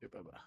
Coba ba?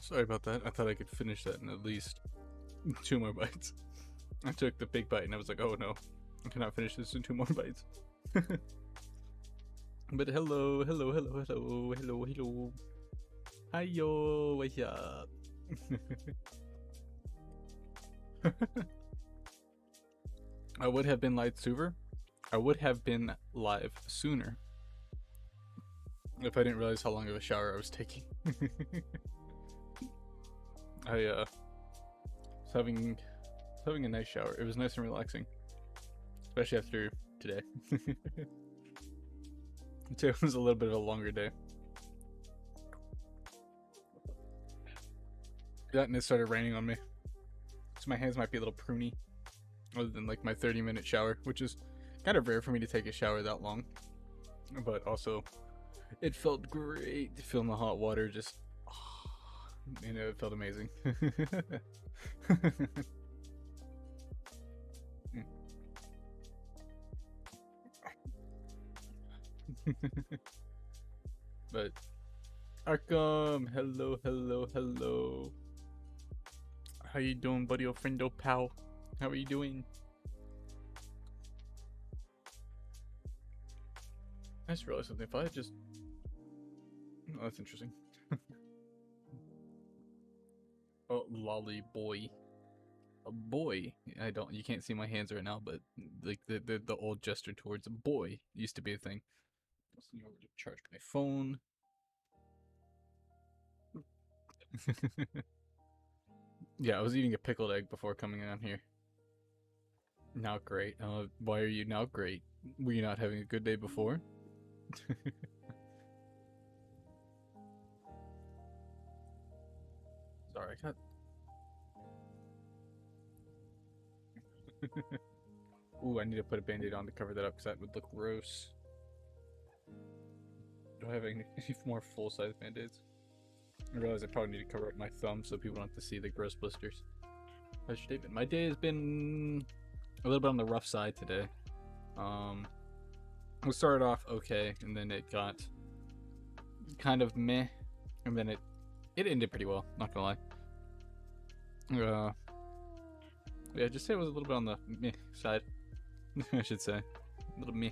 Sorry about that. I thought I could finish that in at least 2 more bites. I took the big bite and I was like, oh no, I cannot finish this in 2 more bites. But hello. Hiyo, what's up? I would have been live sooner. I would have been live sooner if I didn't realize how long of a shower I was taking. I was having a nice shower. It was nice and relaxing, especially after today. Today was a little bit of a longer day. That and it started raining on me, so my hands might be a little pruny, other than like my 30-minute shower, which is kind of rare for me to take a shower that long. But also, it felt great to feel in the hot water. Just, you know, it felt amazing. But Arkham, hello. How you doing, buddy, old friendo pal? How are you doing? I just realized something. If I just... Oh, that's interesting. Oh, lolly boy. A boy. You can't see my hands right now, but like the old gesture towards a boy used to be a thing. Let's go over to charge my phone. Yeah, I was eating a pickled egg before coming on here. Now great. Why are you now great? Were you not having a good day before? Sorry, I got... Ooh, I need to put a band-aid on to cover that up because that would look gross. Do I have any more full-size band-aids? I realize I probably need to cover up my thumb so people don't have to see the gross blisters. How's your day been? My day has been a little bit on the rough side today. We started off okay, and then it got kind of meh, and then it ended pretty well, not gonna lie. Yeah, just say it was a little bit on the meh side. I should say. A little meh.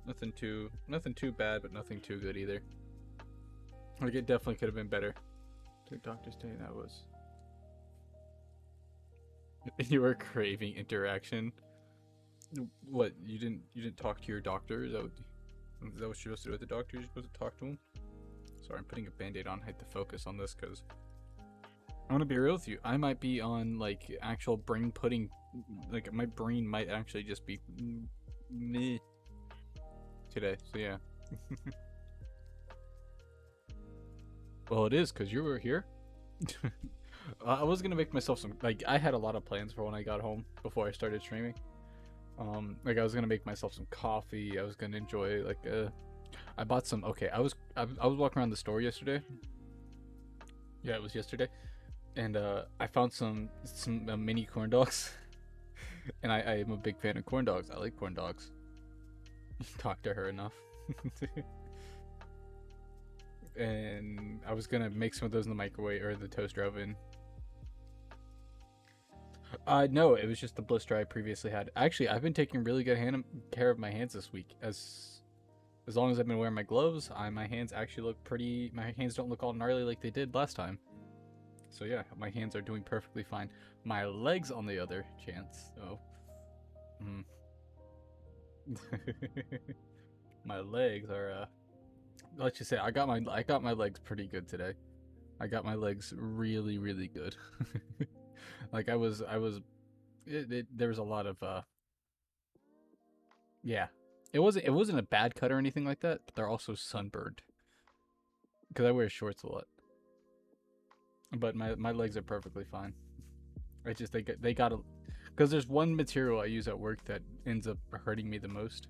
Nothing too bad, but nothing too good either. Like, it definitely could have been better. The doctor's day, that was... You were craving interaction. What, you didn't talk to your doctor? Is that what you're supposed to do with the doctor? You're supposed to talk to him? Sorry, I'm putting a band-aid on. I had to focus on this because I want to be real with you. I might be on like actual brain pudding. Like, my brain might actually just be meh today. So yeah. Well, it is because you were here. I was gonna make myself some, like, I had a lot of plans for when I got home before I started streaming. Like, I was gonna make myself some coffee. I was gonna enjoy, like, I bought some. Okay, I was walking around the store yesterday. Yeah, it was yesterday, and I found some mini corn dogs, and I am a big fan of corn dogs. I like corn dogs. Talk to her enough. And I was gonna make some of those in the microwave or the toaster oven. No, it was just the blister I previously had. Actually, I've been taking really good care of my hands this week. As long as I've been wearing my gloves, my hands actually look pretty. My hands don't look all gnarly like they did last time. So yeah, my hands are doing perfectly fine. My legs, on the other chance, my legs are let's just say I got my legs pretty good today. I got my legs really, really good. Like, there was a lot of yeah. It wasn't a bad cut or anything like that, but they're also sunburned because I wear shorts a lot. But my legs are perfectly fine. It's just they got because there's one material I use at work that ends up hurting me the most.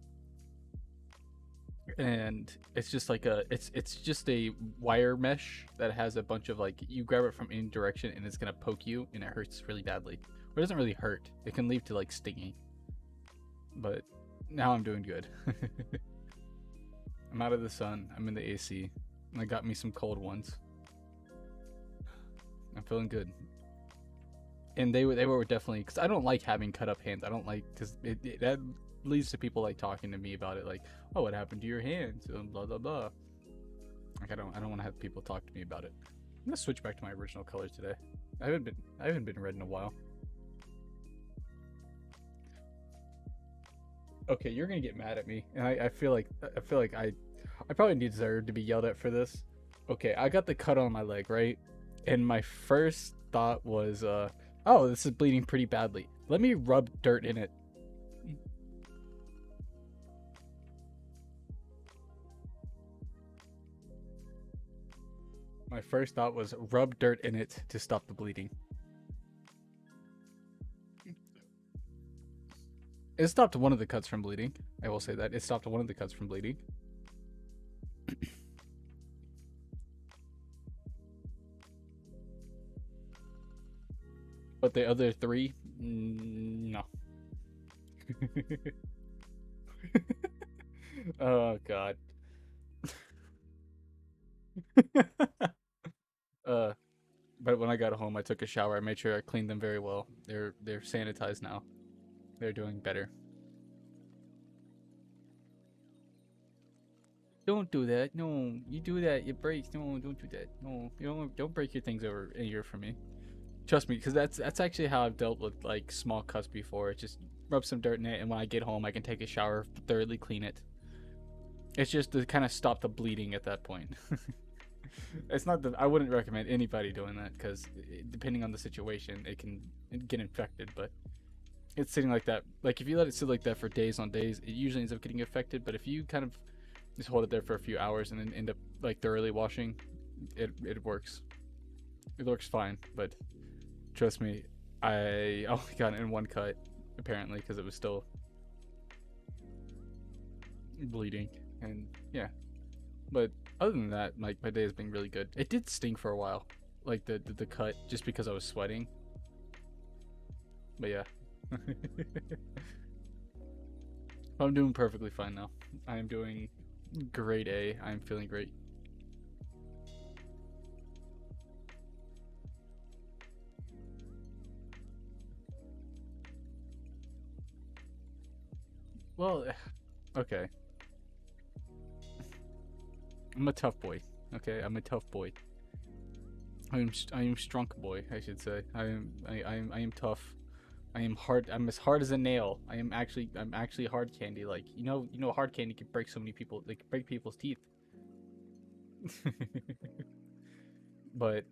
And it's just like it's just a wire mesh that has a bunch of, like, you grab it from any direction and it's gonna poke you and it hurts really badly. Or it doesn't really hurt. It can lead to, like, stinging. But now I'm doing good. I'm out of the sun. I'm in the AC. And I got me some cold ones. I'm feeling good. And they were definitely, because I don't like having cut up hands. I don't like, because that leads to people like talking to me about it, like, oh, what happened to your hands and blah blah blah. Like I don't want to have people talk to me about it. I'm gonna switch back to my original colors today. I haven't been red in a while. Okay, you're gonna get mad at me, and I feel like I probably deserve to be yelled at for this. Okay, I got the cut on my leg, right? And my first thought was, oh, this is bleeding pretty badly. Let me rub dirt in it. My first thought was rub dirt in it to stop the bleeding. It stopped one of the cuts from bleeding. I will say that. It stopped one of the cuts from bleeding. But the other three, no. Oh god. uh, but when I got home, I took a shower. I made sure I cleaned them very well. They're sanitized now. They're doing better. Don't do that. No, you do that, it breaks. No, don't do that. No, you don't break your things over a year for me. Trust me, because that's actually how I've dealt with like small cuts before. Just rub some dirt in it, and when I get home, I can take a shower, thoroughly clean it. It's just to kind of stop the bleeding at that point. It's not that I wouldn't recommend anybody doing that because depending on the situation, it can get infected. But it's sitting like that. Like if you let it sit like that for days on days, it usually ends up getting infected. But if you kind of just hold it there for a few hours and then end up like thoroughly washing, it works. It works fine. But trust me, I only got it in one cut apparently because it was still bleeding. And yeah, but other than that, like my day has been really good. It did sting for a while, like the cut, just because I was sweating. But yeah, I'm doing perfectly fine now. I am doing grade A. I am feeling great. Well, okay. I'm a tough boy. Okay, I'm a tough boy. I am strong boy, I should say. I am tough. I am hard. I'm as hard as a nail. I'm actually hard candy. Like you know, hard candy can break so many people. Like break people's teeth. But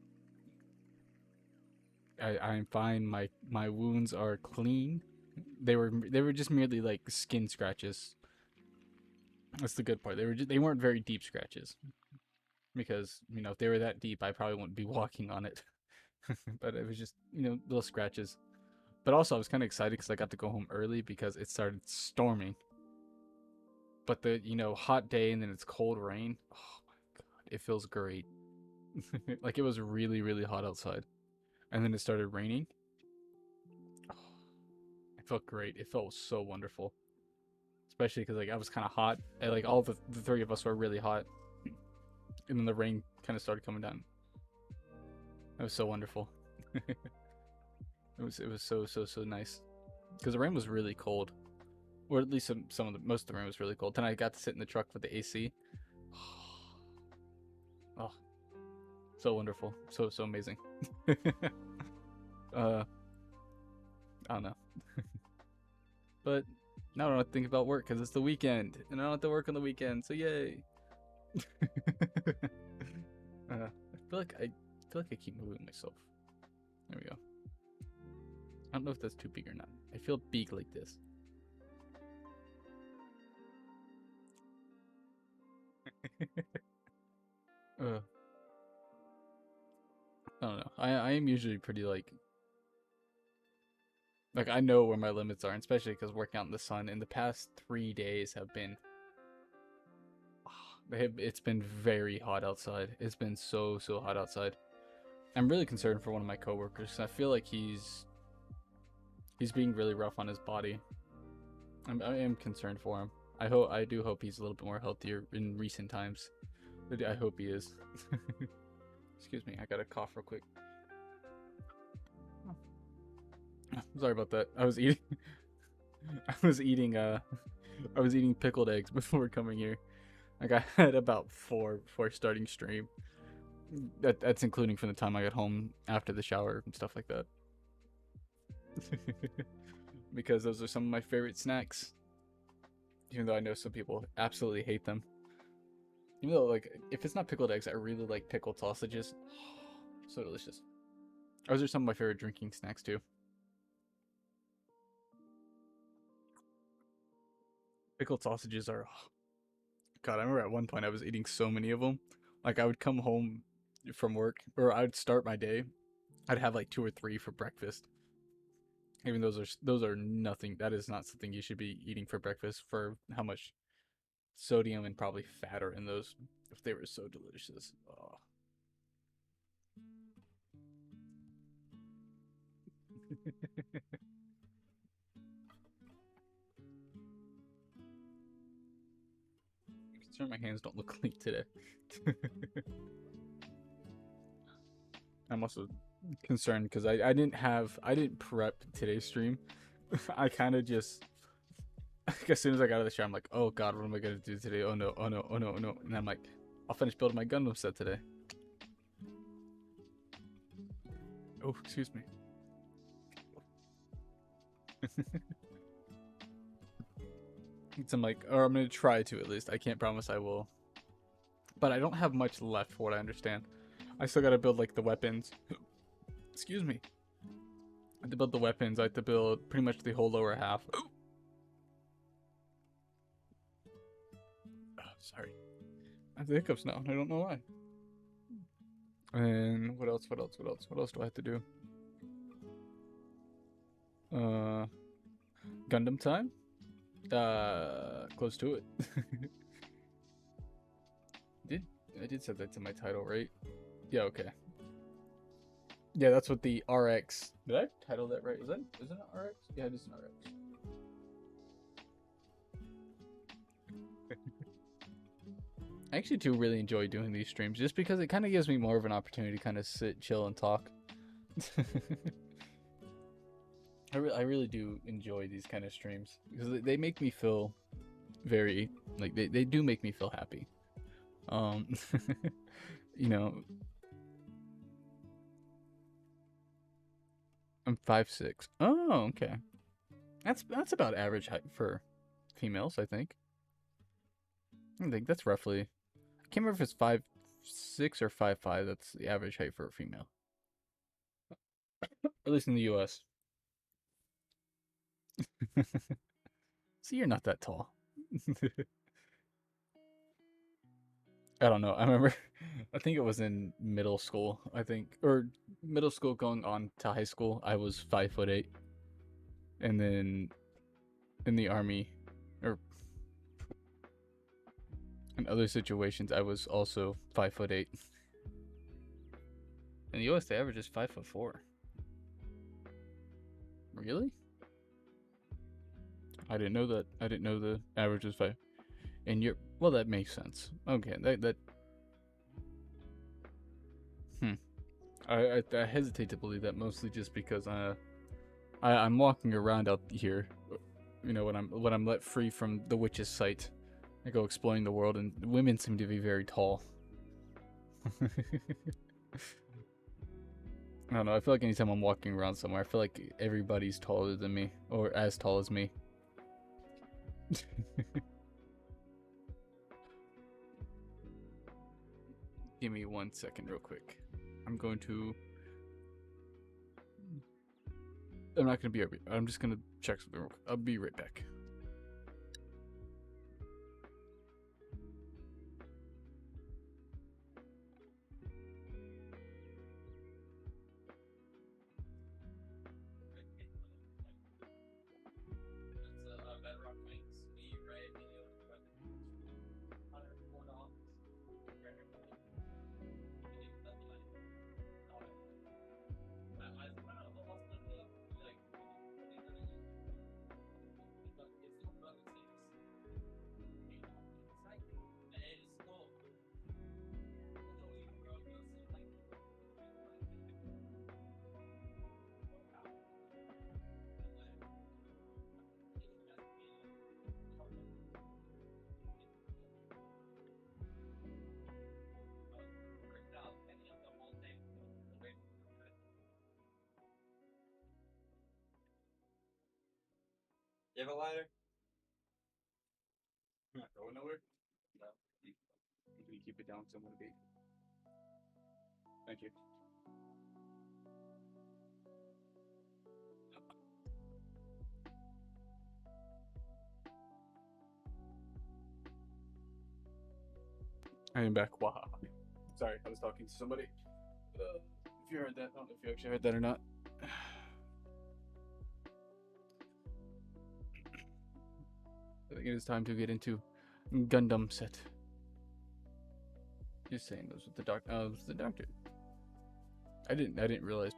I'm fine. My wounds are clean. They were just merely like skin scratches. That's the good part. They weren't very deep scratches because you know if they were that deep, I probably wouldn't be walking on it. But it was just little scratches. But also I was kind of excited because I got to go home early because it started storming. But the hot day and then it's cold rain. Oh my god, it feels great. Like it was really really hot outside, and then it started raining. Oh, it felt great. It felt so wonderful, especially because like I was kind of hot. And, like all the three of us were really hot, and then the rain kind of started coming down. It was so wonderful. It was so nice because the rain was really cold, or at least some of the most of the rain was really cold. Then I got to sit in the truck with the AC. Oh, so wonderful, so amazing. I don't know, but now I don't have to think about work because it's the weekend and I don't have to work on the weekend. So yay! I feel like I keep moving myself. There we go. I don't know if that's too big or not. I feel big like this. I don't know. I am usually pretty like I know where my limits are, especially because working out in the sun in the past 3 days have been it's been very hot outside. It's been so hot outside. I'm really concerned for one of my coworkers. I feel like he's being really rough on his body. I am concerned for him. I do hope he's a little bit more healthier in recent times. I hope he is. Excuse me, I gotta cough real quick. Sorry about that. I was eating. I was eating. I was eating pickled eggs before coming here. Like I had about four before starting stream. That's including from the time I got home after the shower and stuff like that. Because those are some of my favorite snacks. Even though I know some people absolutely hate them. Even though, like, if it's not pickled eggs, I really like pickled sausages. So delicious. Those are some of my favorite drinking snacks too. Pickled sausages are. God, I remember at one point I was eating so many of them. Like I would come home from work, or I would start my day. I'd have like two or three for breakfast. Even those are nothing. That is not something you should be eating for breakfast. For how much sodium and probably fat are in those. If they were so delicious. Oh. I'm concerned my hands don't look clean today. I'm also concerned because I didn't prep today's stream. I kind of just like, as soon as I got out of the shower, I'm like, oh god, what am I gonna do today? Oh no, oh no, oh no, oh no. And I'm like, I'll finish building my Gundam set today. Oh, excuse me. So I'm like, or I'm gonna try to at least. I can't promise I will. But I don't have much left for what I understand. I still gotta build like the weapons. Excuse me. I have to build the weapons. I have to build pretty much the whole lower half. Oh, sorry. I have the hiccups now. I don't know why. And what else? What else? What else? What else do I have to do? Gundam time? Close to it. I did set that to my title, right? Yeah, okay. Yeah, that's what the RX. Did I title that right? Is it an RX? Yeah, it is an RX. I actually do really enjoy doing these streams just because it kind of gives me more of an opportunity to kind of sit, chill, and talk. I really do enjoy these kind of streams because they make me feel very like they do make me feel happy. Um, you know, I'm 5'6". Oh, okay. That's about average height for females, I think. I think that's roughly. I can't remember if it's 5'6" or 5'5". That's the average height for a female, at least in the U.S. See, you're not that tall. I don't know. I remember. I think it was in middle school. I think, or middle school going on to high school. I was 5'8", and then in the army, or in other situations, I was also 5'8". In the U.S., the average is 5'4". Really? I didn't know that. I didn't know the average was 5. And you're well, that makes sense. Okay, that. Hmm. I hesitate to believe that mostly just because I'm walking around out here, you know, when I'm let free from the witch's sight. I go exploring the world, and women seem to be very tall. I don't know. I feel like anytime I'm walking around somewhere, I feel like everybody's taller than me, or as tall as me. Give me 1 second, real quick. I'm going to. I'm not gonna be. I'm just gonna check something real quick. I'll be right back. You have a lighter? You're not going nowhere? No. You keep it down so I'm gonna be. Thank you. I am back. Wow. Sorry, I was talking to somebody. If you heard that, I don't know if you actually heard that or not. I think it is time to get into Gundam set. Just saying, those with the doc. Oh, it was the doctor. I didn't realize.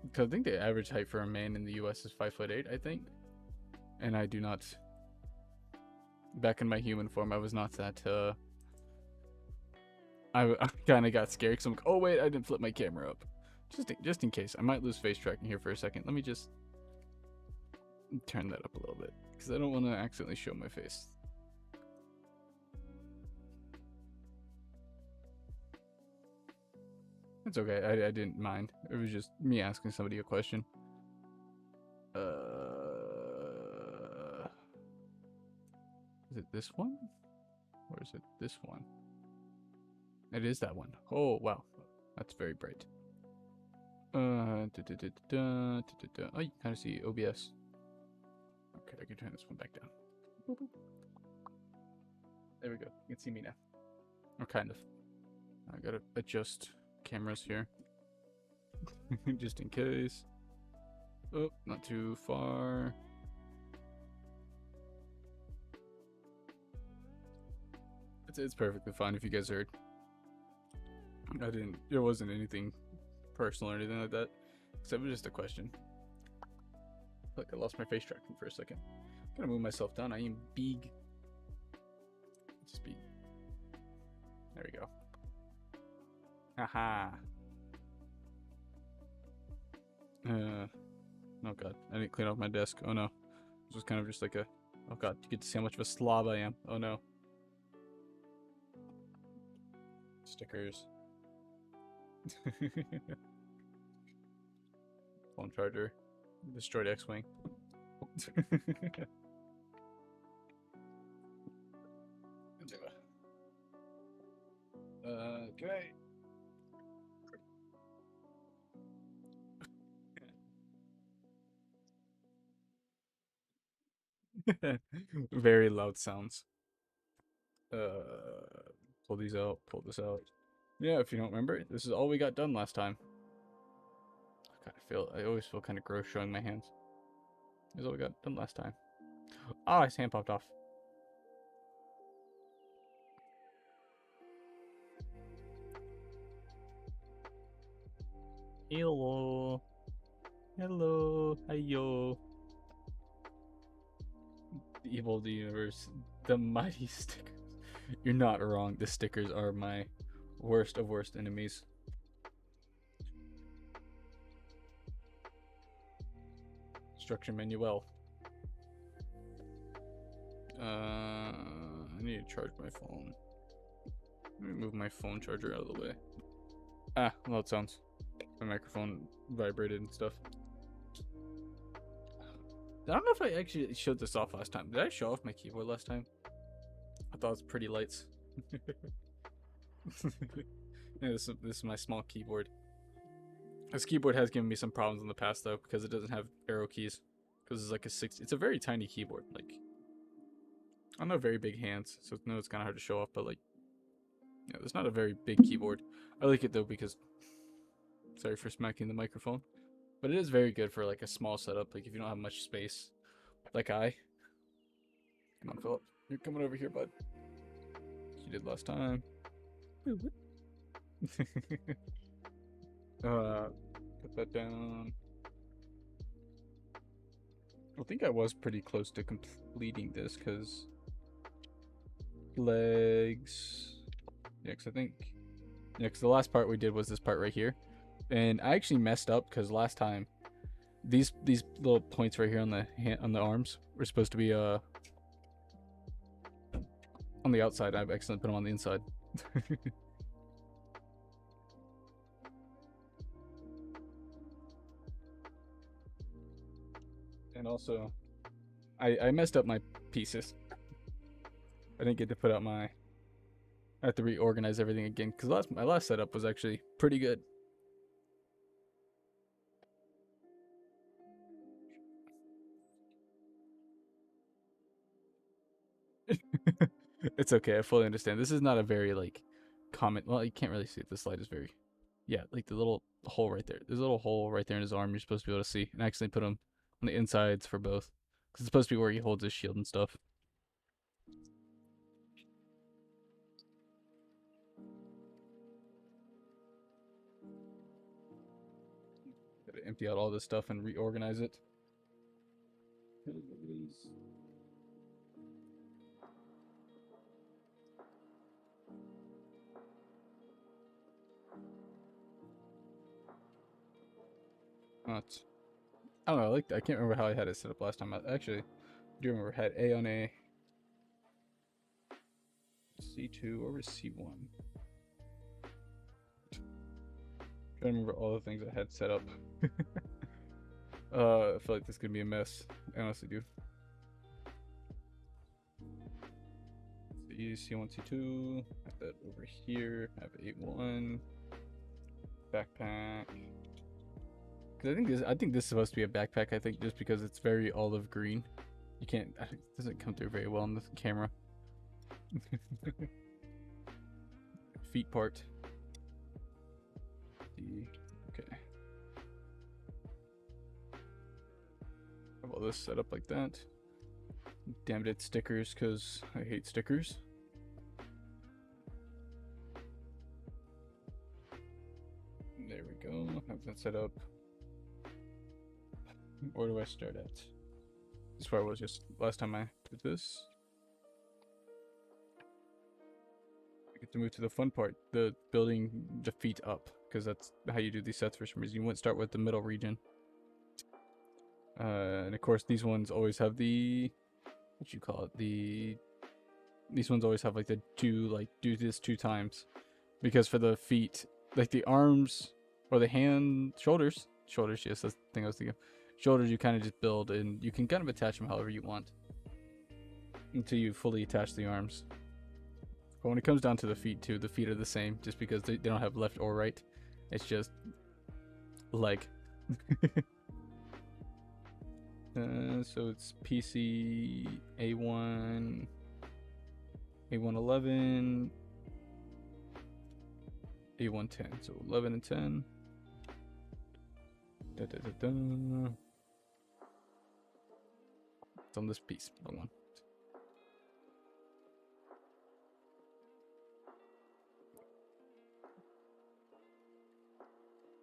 Because I think the average height for a man in the U.S. is 5'8", I think, and I do not. Back in my human form, I was not that. I kind of got scared because I'm like, oh wait, I didn't flip my camera up, just in case. I might lose face tracking here for a second. Let me just turn that up a little bit because I don't want to accidentally show my face. It's okay. I didn't mind. It was just me asking somebody a question. Is it this one? Or is it this one? It is that one. Oh, wow. That's very bright. Oh, you can kind of see OBS. Okay, I can turn this one back down. There we go. You can see me now. Or kind of. I gotta adjust cameras here. Just in case. Oh, not too far. It's perfectly fine if you guys heard. It wasn't anything personal or anything like that. Except it was just a question. Like I lost my face tracking for a second. I'm gonna move myself down. I am big. Just big. There we go. Aha. Oh god. I didn't clean off my desk. Oh no. This was kind of just like a. Oh god. You get to see how much of a slob I am. Oh no. Stickers. Phone charger. Destroyed X-Wing. Okay. Very loud sounds. Pull these out. Pull this out. Yeah, if you don't remember, this is all we got done last time. I always feel kind of gross showing my hands. This is all we got done last time. Ah, his hand popped off. Hello. Hello. Hiyo. The evil of the universe. The mighty stickers. You're not wrong. The stickers are my worst of worst enemies. Instruction manual. I need to charge my phone. Let me move my phone charger out of the way. Ah, loud sounds. My microphone vibrated and stuff. I don't know if I actually showed this off last time. Did I show off my keyboard last time? I thought it was pretty lights. Yeah, this is my small keyboard. This keyboard has given me some problems in the past though, because it doesn't have arrow keys. Because it's like it's a very tiny keyboard. Like, I don't have very big hands, so no, it's kind of hard to show off. But like, yeah, it's not a very big keyboard. I like it though because, sorry for smacking the microphone, but it is very good for like a small setup. Like if you don't have much space, like I. Come on, Philip. You're coming over here, bud. You did last time. Put that down. I think I was pretty close to completing this because legs. Yeah, because I think. Yeah, because the last part we did was this part right here, and I actually messed up because last time these little points right here on the arms were supposed to be on the outside. I've accidentally put them on the inside. And also I messed up my pieces. I didn't get to put out my. I have to reorganize everything again because my last setup was actually pretty good. It's okay. I fully understand. This is not a very like common. Well, you can't really see it. This light is very, yeah, like the little hole right there. There's a little hole right there in his arm. You're supposed to be able to see, and I accidentally put him on the insides for both because it's supposed to be where he holds his shield and stuff. Gotta empty out all this stuff and reorganize it. Not. I don't know. I like. I can't remember how I had it set up last time. I actually do remember I had A on A, C2 over C1. Trying to remember all the things I had set up. I feel like this could be a mess. I honestly do. C1, C2. Have that over here. Have 8-1. Backpack. Because I think this is supposed to be a backpack. I think just because it's very olive green. You can't. It doesn't come through very well on the camera. Feet part. Okay. Have all this set up like that. Damn it, stickers, because I hate stickers. There we go. Have that set up. Where do I start at? This is where I was just last time I did this. I get to move to the fun part, the building the feet up, because that's how you do these sets for some reason. You wouldn't start with the middle region. And of course, these ones always have the, what you call it, these ones always have like the do this 2 times, because for the feet, like the arms or the shoulders, yes, that's the thing I was thinking. Shoulders you kind of just build, and you can kind of attach them however you want until you fully attach the arms. But when it comes down to the feet too, the feet are the same, just because they don't have left or right. It's just leg. So it's PC A1, A111, A110. So 11 and 10. Da, da, da, da. It's on this piece. Wrong one.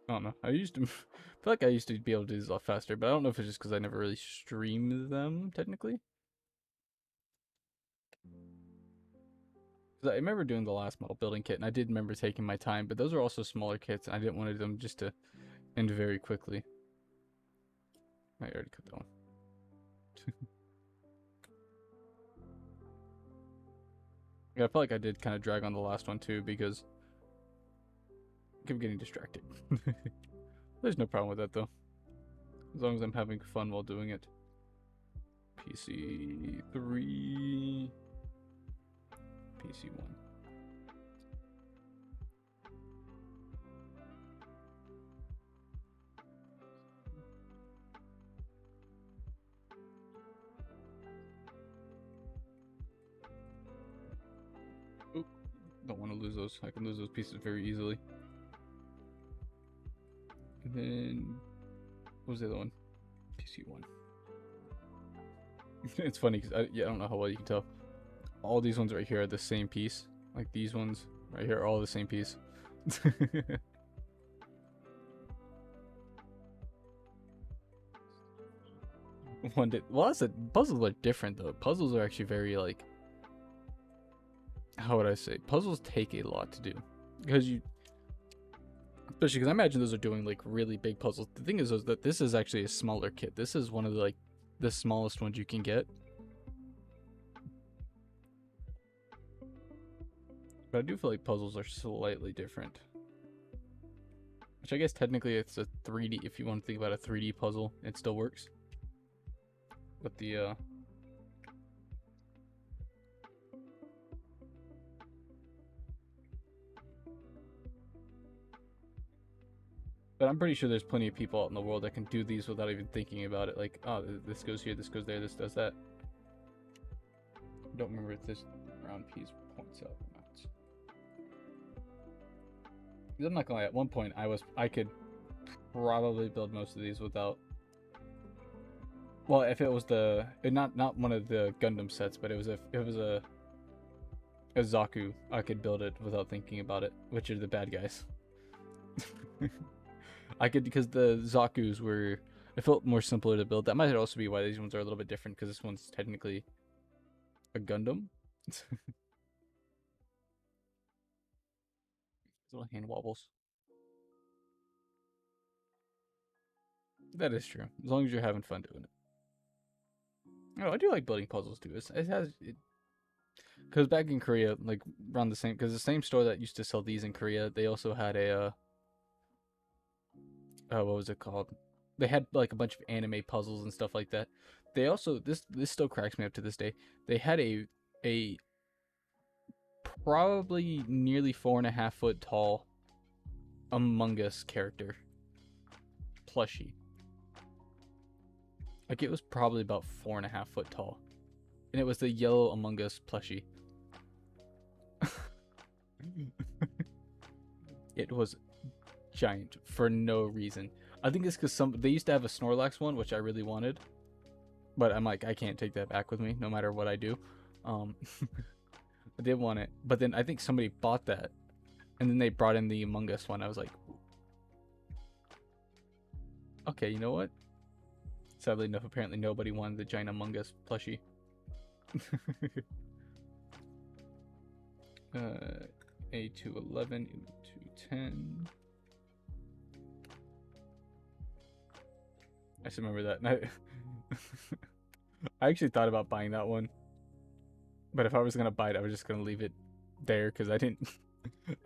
I don't know. I feel like I used to be able to do this a lot faster, but I don't know if it's just because I never really streamed them, technically. Because I remember doing the last model building kit, and I did remember taking my time, but those are also smaller kits, and I didn't want them just to end very quickly. I already cut that one. Yeah, I felt like I did kind of drag on the last one too, because I kept getting distracted. There's no problem with that though, as long as I'm having fun while doing it. PC3, PC1. Oop, don't want to lose those. I can lose those pieces very easily. And then, what was the other one? PC1. It's funny because I don't know how well you can tell. All these ones right here are the same piece. Like these ones right here are all the same piece. Well, that's puzzles are different though. Puzzles are actually very like, how would I say? Puzzles take a lot to do because especially because I imagine those are doing like really big puzzles. The thing is that this is actually a smaller kit. This is one of the smallest ones you can get. But I do feel like puzzles are slightly different. Which I guess technically it's a 3D, if you want to think about a 3D puzzle, it still works. with the but I'm pretty sure there's plenty of people out in the world that can do these without even thinking about it. Like, oh, this goes here, this goes there, this does that. I don't remember if this round piece points out or not. I'm not gonna lie, at one point I could probably build most of these without. Well, if it was not one of the Gundam sets, but it was a Zaku, I could build it without thinking about it, which are the bad guys. I could, because the Zakus were, it felt more simpler to build. That might also be why these ones are a little bit different, because this one's technically a Gundam. Little hand wobbles. That is true, as long as you're having fun doing it. Oh, I do like building puzzles too. Because back in Korea, like around the same, because the same store that used to sell these in Korea, they also had a what was it called? They had like a bunch of anime puzzles and stuff like that. They also, this still cracks me up to this day. They had a probably nearly 4.5 foot tall Among Us character plushie. Like it was probably about 4.5 foot tall, and it was the yellow Among Us plushie. It was giant for no reason. I think it's because they used to have a Snorlax one, which I really wanted, but I'm like, I can't take that back with me, no matter what I do. I did want it, but then I think somebody bought that, and then they brought in the Among Us one. I was like, okay, you know what? Sadly enough, apparently nobody wanted the giant Among Us plushie. A211, A210. I just remember that. I actually thought about buying that one, but if I was gonna buy it, I was just gonna leave it there because I didn't.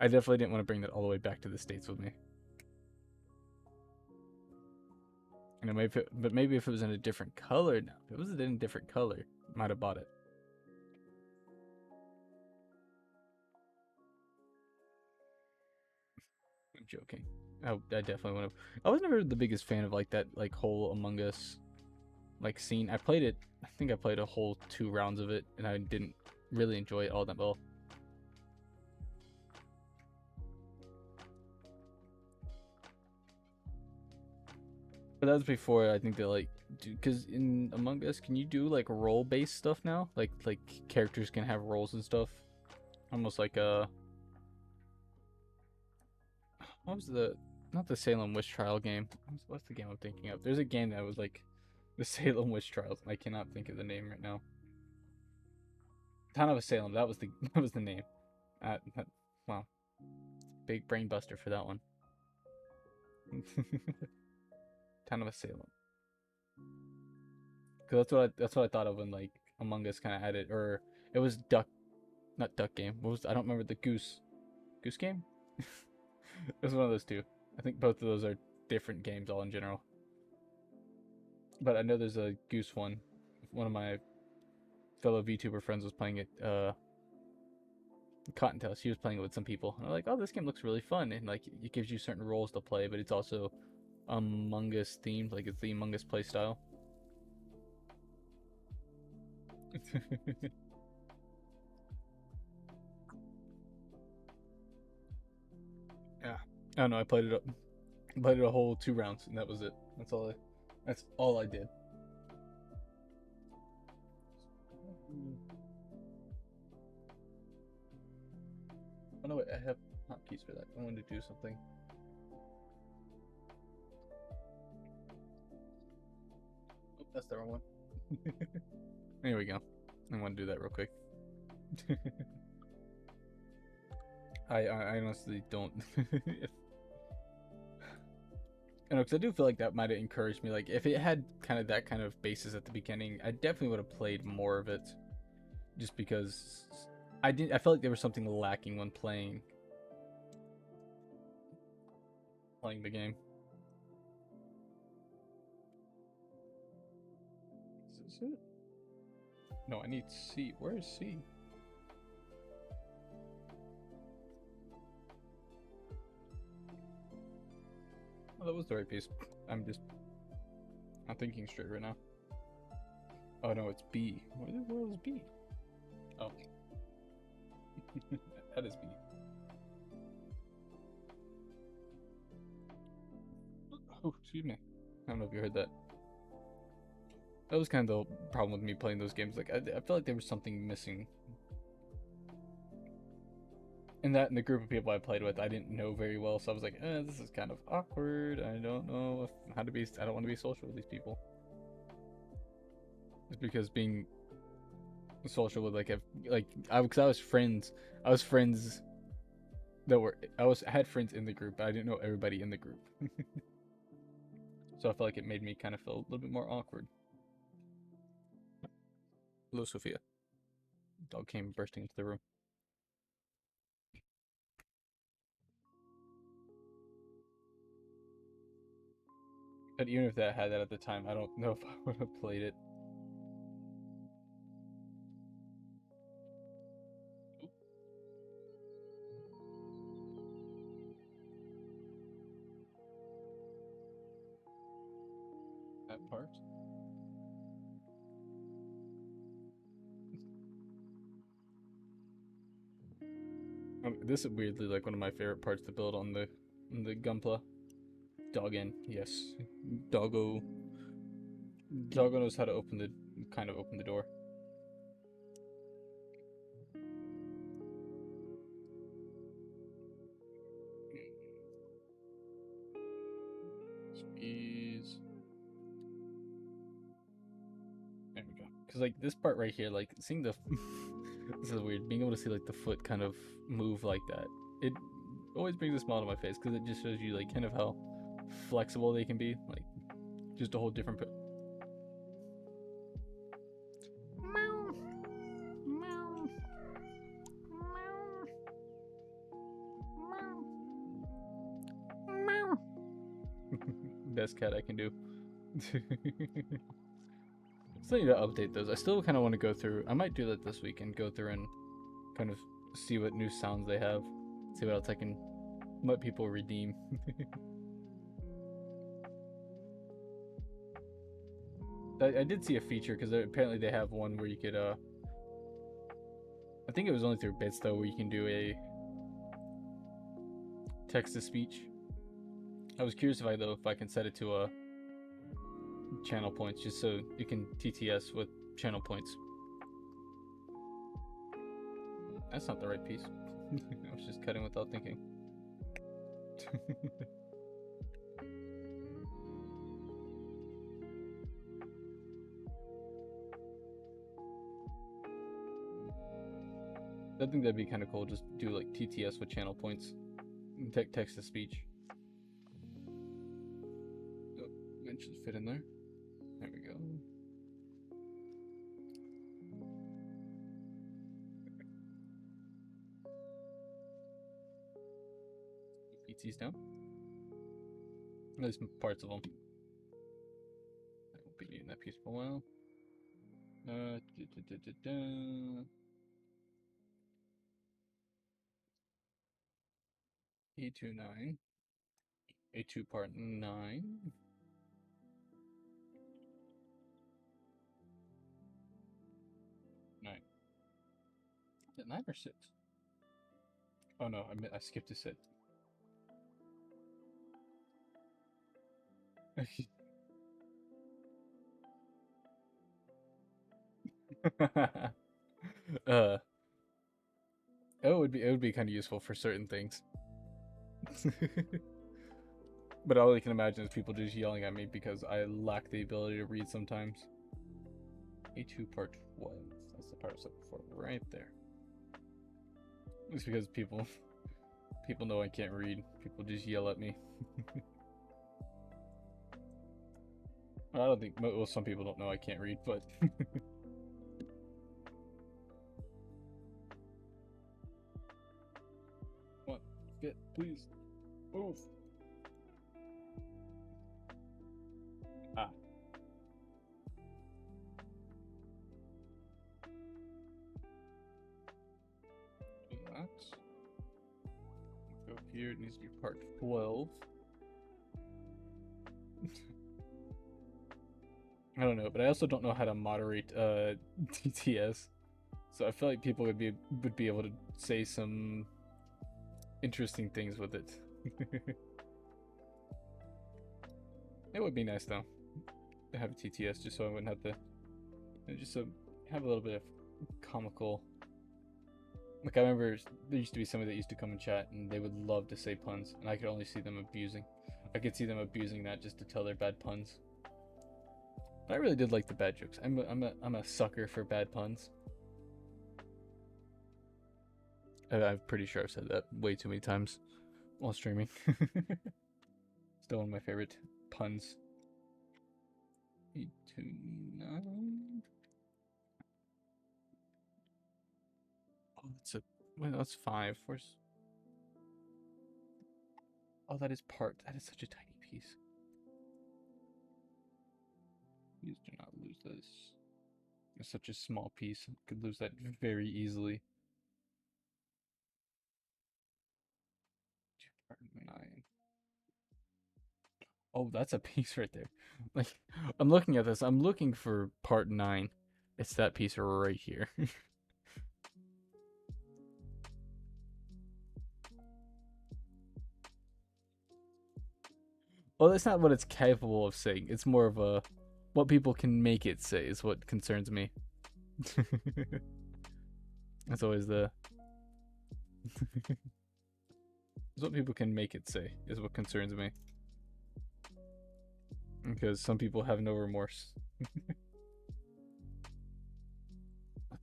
I definitely didn't want to bring that all the way back to the States with me. You know, maybe if it was in a different color now. If it was in a different color, I might have bought it. I'm joking. I definitely would have. I was never the biggest fan of like that like whole Among Us like scene. I played it. I think I played a whole 2 rounds of it, and I didn't really enjoy it all that well. But that was before I think they like, because in Among Us, can you do like role-based stuff now? Like characters can have roles and stuff, almost like what was the not the Salem Witch Trial game? What's the game I'm thinking of? There's a game that was like the Salem Witch Trials. I cannot think of the name right now. Town of Salem. That was the that was the name. Wow, big brain buster for that one. Town of Salem. Because that's what I thought of when like Among Us kind of had it, or it was not Duck Game. What was, I don't remember, the Goose Game. It was one of those two. I think both of those are different games all in general. But I know there's a Goose one. One of my fellow VTuber friends was playing it. Cottontail. She was playing it with some people, and I'm like, oh, this game looks really fun, and like it gives you certain roles to play, but it's also Among Us themed, like it's the Among Us play style. Yeah. I don't know. I played it a whole 2 rounds, and that was it. That's all I did. Oh no, wait, I have hotkeys for that. I wanted to do something. Oh, that's the wrong one. There we go. I want to do that real quick. I honestly don't. I know, because I do feel like that might have encouraged me. Like, if it had kind of that kind of basis at the beginning, I definitely would have played more of it. Just because I felt like there was something lacking when playing the game. it? No, I need C. Where is C? Oh, that was the right piece. I'm just not thinking straight right now. Oh no, it's B. Where the world is B? Oh. That is B. Oh, excuse me. I don't know if you heard that. That was kind of the problem with me playing those games. Like, I felt like there was something missing. And that in the group of people I played with, I didn't know very well, so I was like, this is kind of awkward. I don't know how to be. I don't want to be social with these people. It's because being social with because I was friends. I was friends that were I had friends in the group, but I didn't know everybody in the group. So I felt like it made me kind of feel a little bit more awkward. Hello, Sophia. Dog came bursting into the room. But even if that had that at the time, I don't know if I would have played it. That part. This is weirdly like one of my favorite parts to build on the Gunpla. Doggin, yes. Doggo knows how to open the door. Squeeze. There we go. Because like this part right here, like seeing the this is weird. Being able to see like the foot kind of move like that, it always brings a smile to my face because it just shows you like kind of how flexible they can be. Like just a whole different. Best cat I can do. Still need to update those. I still kind of want to go through. I might do that this week and go through and kind of see what new sounds they have. See what else I can let people redeem. I did see a feature because apparently they have one where you could. I think it was only through bits though, where you can do a text to speech. I was curious if I can set it to a channel points just so you can TTS with channel points. That's not the right piece. I was just cutting without thinking. I think that'd be kind of cool. Just do like TTS with channel points, text to speech. Oh, eventually fit in there. There we go. PTs down. At least parts of them. I won't be needing that piece for a while. E29. A2 part 9. Nine. Is it 9 or 6? Oh no, I skipped a set. it would be kind of useful for certain things. But all I can imagine is people just yelling at me because I lack the ability to read sometimes. A2 part 12. That's the part I was looking for right there. It's because people know I can't read. People just yell at me. I don't think, well, some people don't know I can't read, but come on, get, please, move. Ah. that. Go here, it needs to be part 12. I don't know, but I also don't know how to moderate TTS. So I feel like people would be able to say some interesting things with it. It would be nice though to have a TTS just so I wouldn't have to just so have a little bit of comical. Like I remember there used to be somebody that used to come and chat and they would love to say puns and I could only see them abusing. I could see them abusing that just to tell their bad puns. But I really did like the bad jokes. I'm a sucker for bad puns. I'm pretty sure I've said that way too many times while streaming. Still one of my favorite puns. 829. Oh, that's a. Wait, that's 5. Where's? Oh, that is part. That is such a tiny piece. Please do not lose this. It's such a small piece. I could lose that very easily. 2/9. Oh, that's a piece right there. Like, I'm looking at this. I'm looking for part 9. It's that piece right here. Well, that's not what it's capable of saying. It's more of a what people can make it say is what concerns me. That's always the it's what people can make it say is what concerns me. Because some people have no remorse.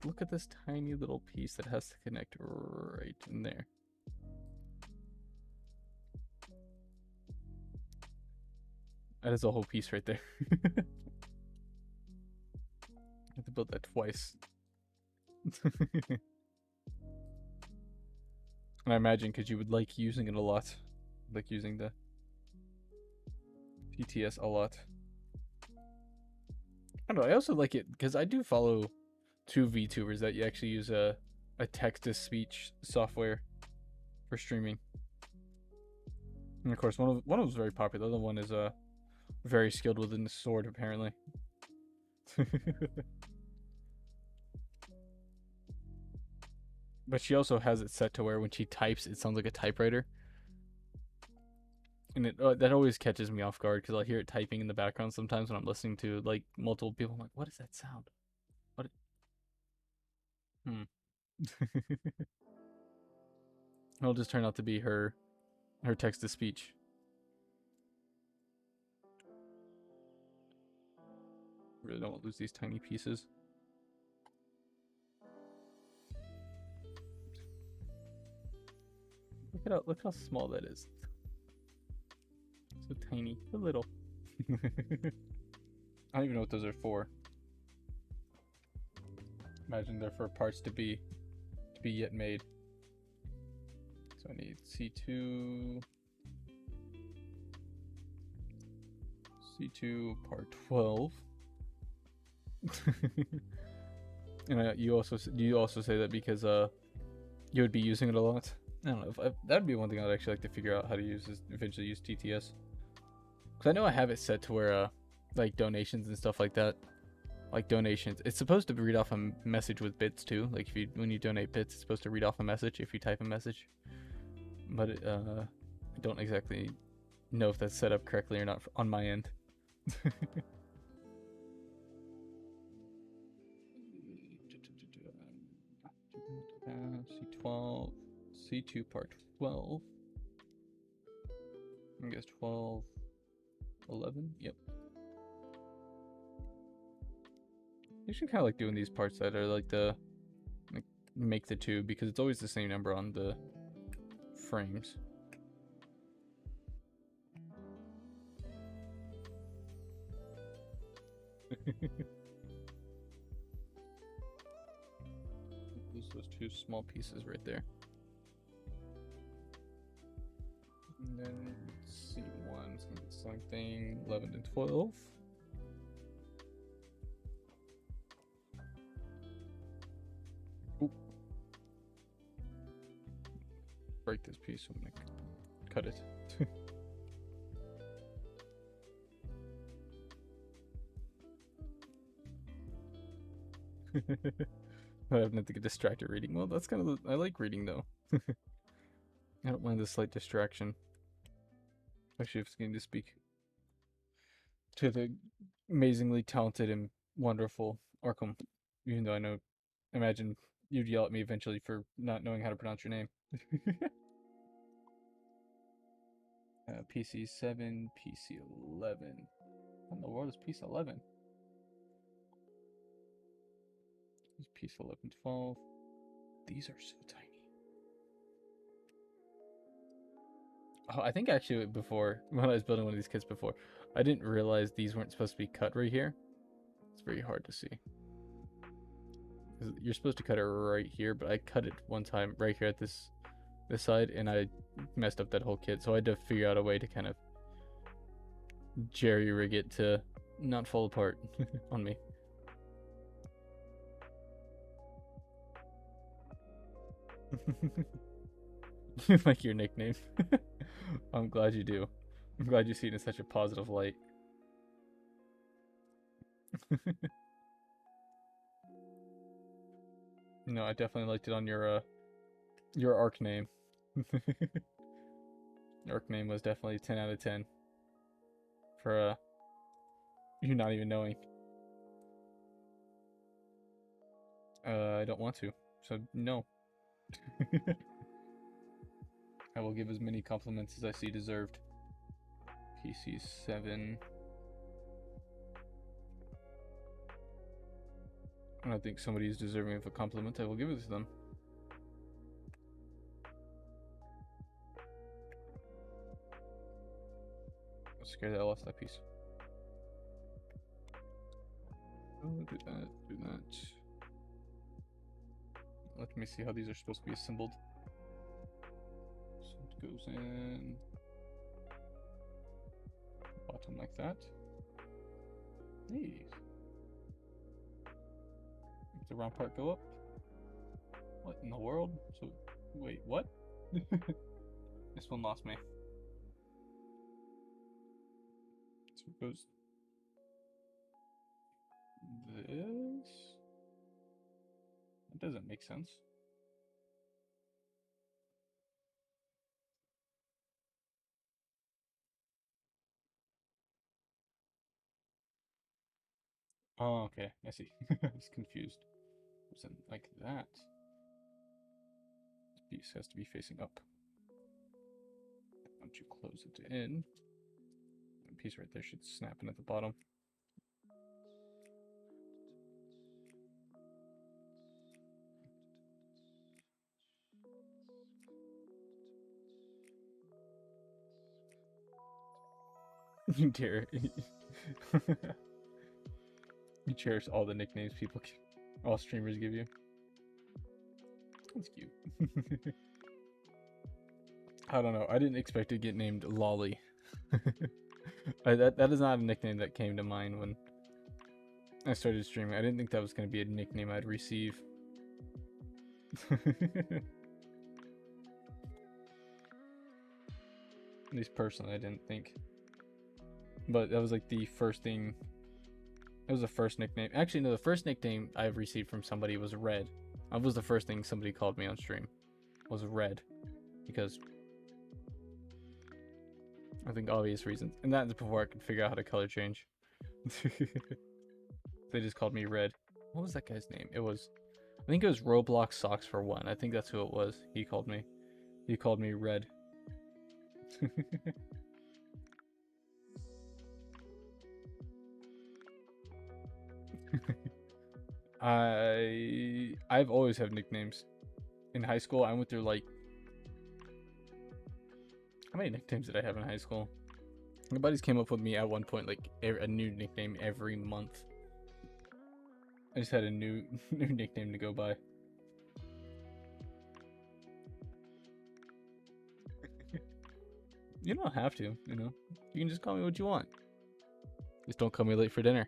Look at this tiny little piece that has to connect right in there. That is a whole piece right there. I have to build that twice. And I imagine because you would like using it a lot. Like using the TTS a lot. I don't know, I also like it because I do follow 2 VTubers that you actually use a text-to-speech software for streaming. And of course, one of them is very popular. The other one is very skilled within the sword, apparently. But she also has it set to where when she types, it sounds like a typewriter. And that always catches me off guard because I'll hear it typing in the background sometimes when I'm listening to like multiple people. I'm like, what is that sound? What? It'll just turn out to be her text to speech. Really don't want to lose these tiny pieces. Look how small that is. So tiny, so little. I don't even know what those are for. Imagine they're for parts to be yet made. So I need C2 part 12. And do you also say that because you would be using it a lot? I don't know. That'd be one thing I'd actually like to figure out how to use is eventually use TTS. Because I know I have it set to where like donations and stuff like that. Like donations, it's supposed to read off a message with bits too. Like when you donate bits, it's supposed to read off a message if you type a message. But I don't exactly know if that's set up correctly or not on my end. C12, C2 part 12. I guess 12, 11. Yep. I should kind of like doing these parts that are like make the 2 because it's always the same number on the frames. Those 2 small pieces right there. And then C1 is going to be the same thing, 11 and 12. break this piece. I'm gonna cut it. I have nothing to get distracted reading. Well, that's kind of I like reading though. I don't mind the slight distraction. Especially if it's getting to speak to the amazingly talented and wonderful Arkham. Even though imagine you'd yell at me eventually for not knowing how to pronounce your name. PC7, PC11. What in the world is piece 11? Piece 11, 12. These are so tiny. Oh, I think actually before, when I was building one of these kits before, I didn't realize these weren't supposed to be cut right here. It's very hard to see. You're supposed to cut it right here, but I cut it one time right here at this side, and I messed up that whole kit. So I had to figure out a way to kind of jerry rig it to not fall apart on me. You like your nickname. I'm glad you do. I'm glad you see it in such a positive light. No, I definitely liked it on your arc name. Arc name was definitely 10 out of 10 for you not even knowing. I don't want to, so no. I will give as many compliments as I see deserved. PC7. When I think somebody is deserving of a compliment, I will give it to them. I'm scared that I lost that piece. Oh, do that, do that. Let me see how these are supposed to be assembled. So it goes in bottom like that. Hey. Make the round part go up. What in the world? So wait, what? This one lost me. So it goes this. That doesn't make sense. Oh, okay, I see. I was confused. Something like that. This piece has to be facing up. Once you close it in, that piece right there should snap in at the bottom. You dare. You cherish all the nicknames all streamers give you. That's cute. I don't know. I didn't expect to get named Lolly. That is not a nickname that came to mind when I started streaming. I didn't think that was going to be a nickname I'd receive. At least personally, I didn't think. But that was like the first thing. It was the first nickname. Actually, no, the first nickname I've received from somebody was Red. That was the first thing somebody called me on stream. Was Red. Because I think obvious reasons. And that's before I could figure out how to color change. They just called me Red. What was that guy's name? I think it was Roblox Socks for One. I think that's who it was. He called me Red. I've always had nicknames. In high school, I went through like, how many nicknames did I have in high school? My buddies came up with me at one point like a new nickname every month. I just had a new nickname to go by. You don't have to, you know. You can just call me what you want. Just don't call me late for dinner.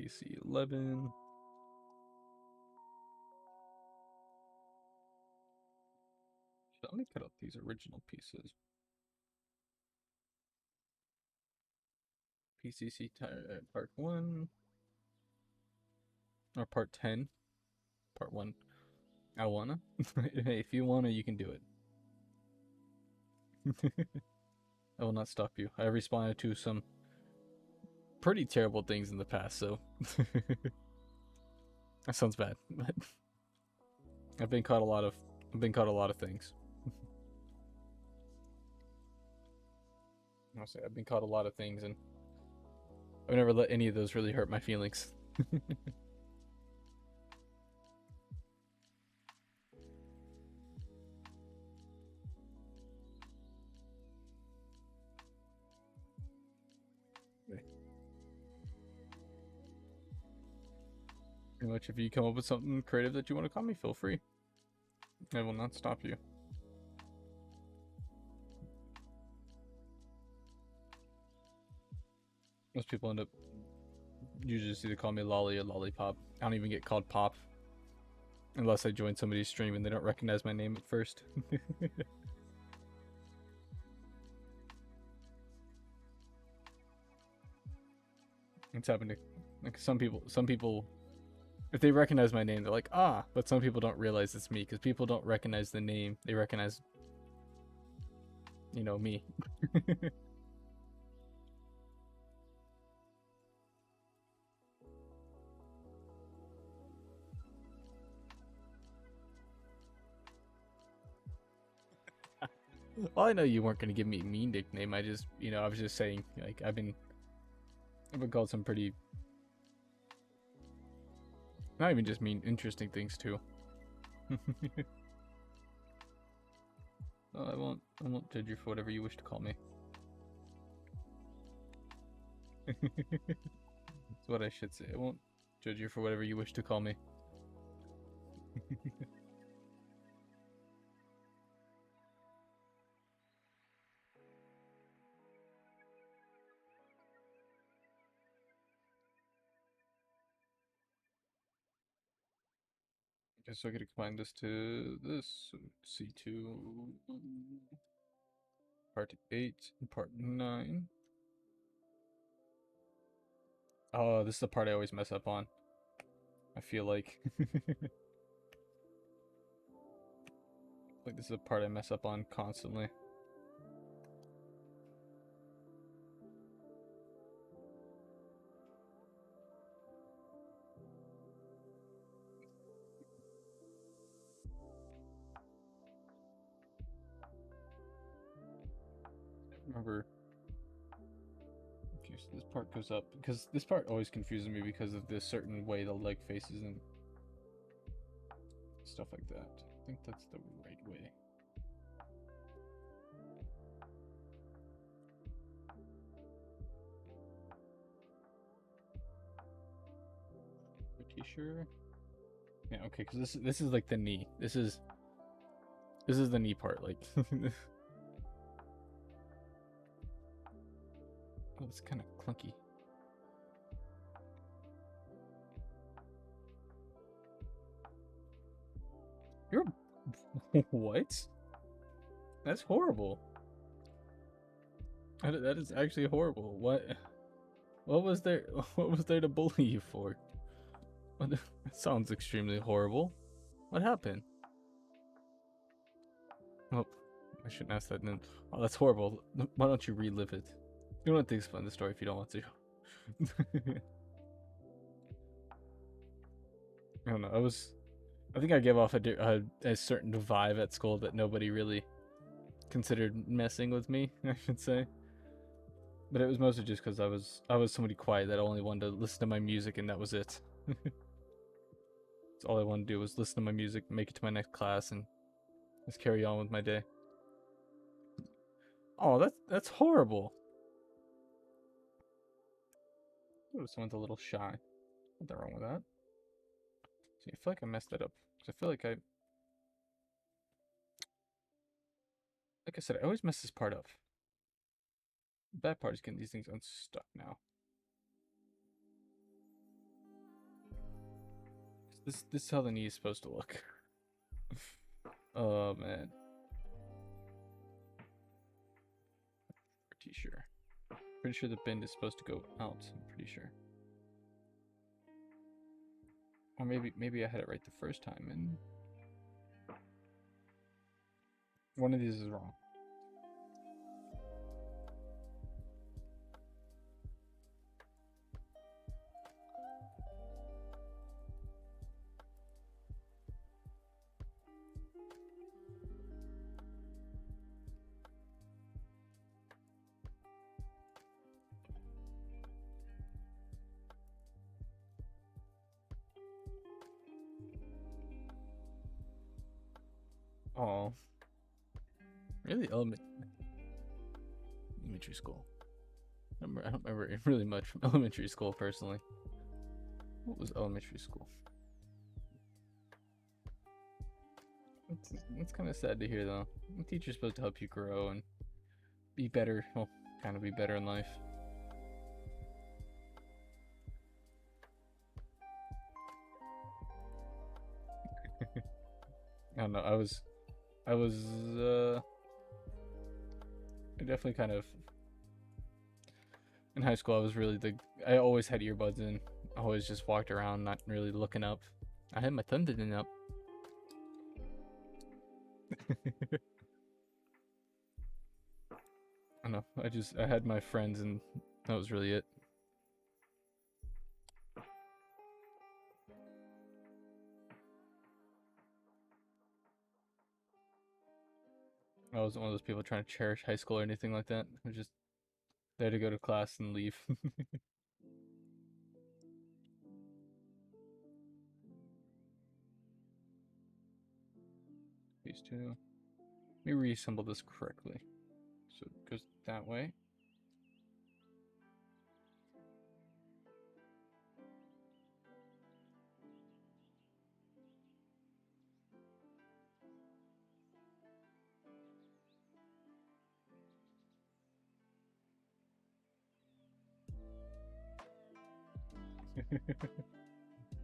PC 11. Let me cut out these original pieces. PCC part 1 or part 10, part 1. I wanna. Hey, if you wanna, you can do it. I will not stop you. I responded to some pretty terrible things in the past, so that sounds bad. But I've been caught a lot of things. I'll say I've been caught a lot of things, and I've never let any of those really hurt my feelings. Pretty much, if you come up with something creative that you want to call me, feel free. I will not stop you. Most people end up usually just either call me Lolly or Lollipop. I don't even get called Pop unless I join somebody's stream and they don't recognize my name at first. It's happened to like some people if they recognize my name they're like ah, but some people don't realize it's me because people don't recognize the name, they recognize, you know, me. Well, I know you weren't gonna give me a mean nickname. I just, you know, I was just saying like I've been called some pretty, not even just mean, interesting things too. Oh, I won't judge you for whatever you wish to call me. That's what I should say. I won't judge you for whatever you wish to call me. Okay, so I gotta combine this to this. C2 part 8 and part 9. Oh, this is the part I always mess up on. I feel like like this is the part I mess up on constantly. Remember, okay, so this part goes up because this part always confuses me because of this certain way the leg faces and stuff like that. I think that's the right way. Pretty sure. Yeah, okay, because this is like the knee. This is the knee part. Like, oh, it's kind of clunky. You're what? That's horrible. That is actually horrible. What? What was there? What was there to bully you for? That sounds extremely horrible. What happened? Oh, I shouldn't ask that. Then. Oh, that's horrible. Why don't you relive it? You don't have to explain the story if you don't want to. I don't know. I think I gave off a certain vibe at school that nobody really considered messing with me, I should say. But it was mostly just because I was somebody quiet that only wanted to listen to my music and that was it. That's all I wanted to do was listen to my music, make it to my next class, and just carry on with my day. Oh, that's horrible. Ooh, someone's a little shy. Nothing wrong with that. See, I feel like I messed that up because I feel like like I said, I always mess this part up. The bad part is getting these things unstuck now. This is how the knee is supposed to look. Oh man. Pretty sure. Pretty sure the bend is supposed to go out, I'm pretty sure. Or maybe I had it right the first time and one of these is wrong. Oh. Really? Elementary school. I don't remember really much from elementary school personally. What was elementary school? It's kind of sad to hear though. The teacher's supposed to help you grow and be better. Well, kind of be better in life. I don't know. I definitely kind of in high school. I always had earbuds in. I always just walked around, not really looking up. I had my thumb in up. I don't know. I had my friends, and that was really it. I wasn't one of those people trying to cherish high school or anything like that. I was just there to go to class and leave. These two. Let me reassemble this correctly. So it goes that way.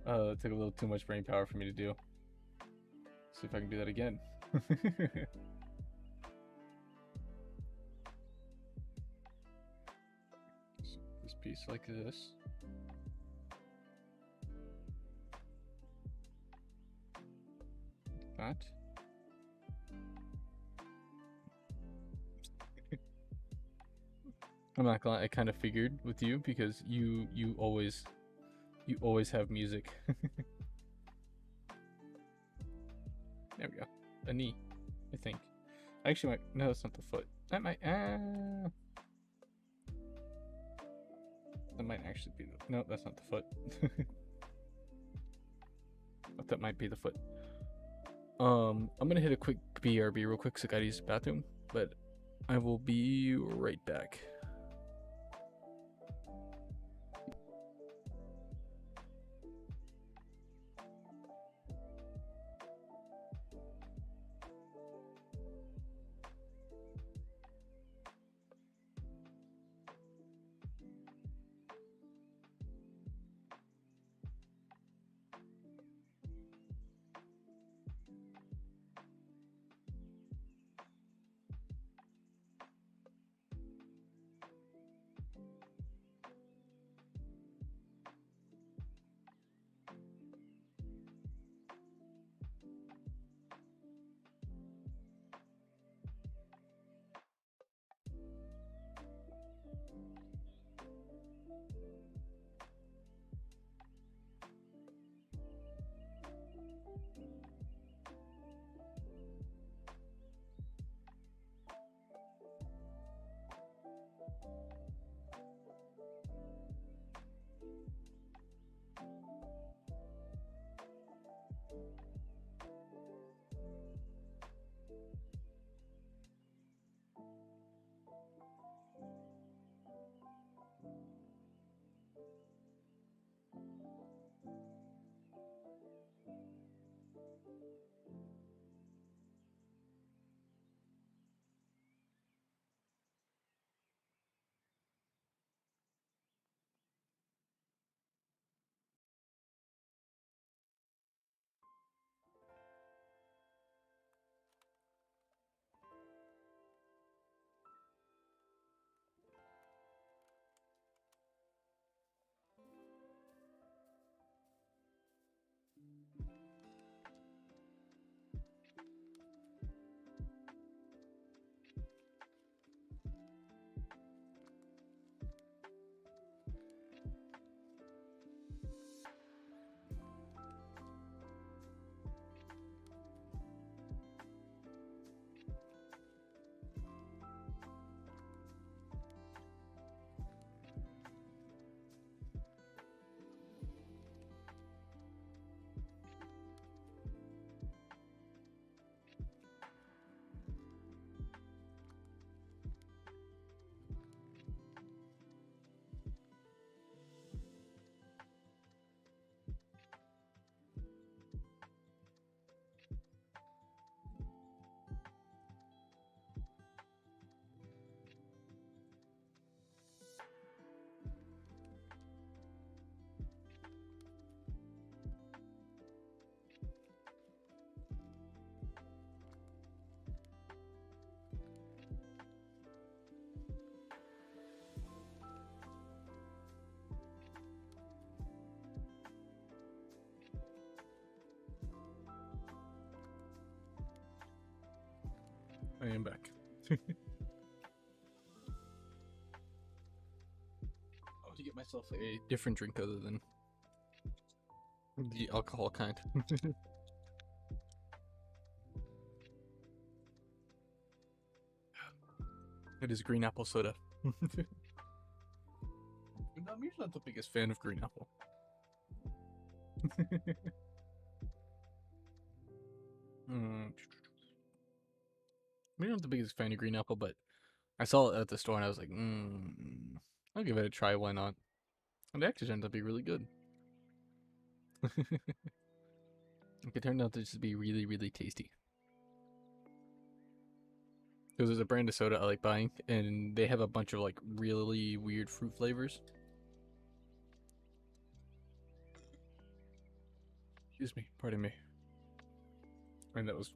It took a little too much brain power for me to do. See if I can do that again. So this piece like this. That. I'm not gonna lie, I kind of figured with you because you always have music. There we go. A knee, I think. Actually, no, that's not the foot. That might. That might actually be the. No, that's not the foot. But that might be the foot. I'm gonna hit a quick BRB real quick, so I gotta use the bathroom. But I will be right back. I am back. I'll have to get myself a different drink other than the alcohol kind. It is green apple soda. I'm usually not the biggest fan of green apple. I'm not the biggest fan of green apple, but I saw it at the store and I was like, I'll give it a try, why not? And it actually turned out to be really good. It turned out to just be really, really tasty. Because there's a brand of soda I like buying, and they have a bunch of like really weird fruit flavors. Excuse me, pardon me. And that was...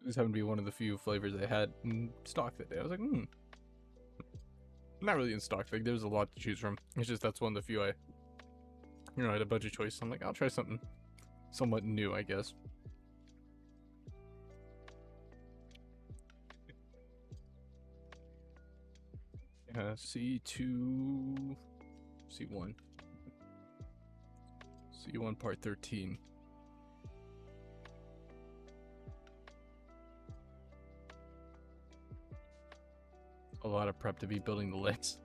This happened to be one of the few flavors they had in stock that day. I was like, Not really in stock, like there's a lot to choose from. It's just that's one of the few I had a budget choice. So I'm like, I'll try something somewhat new, I guess. C2, C1, C1 part 13. A lot of prep to be building the legs.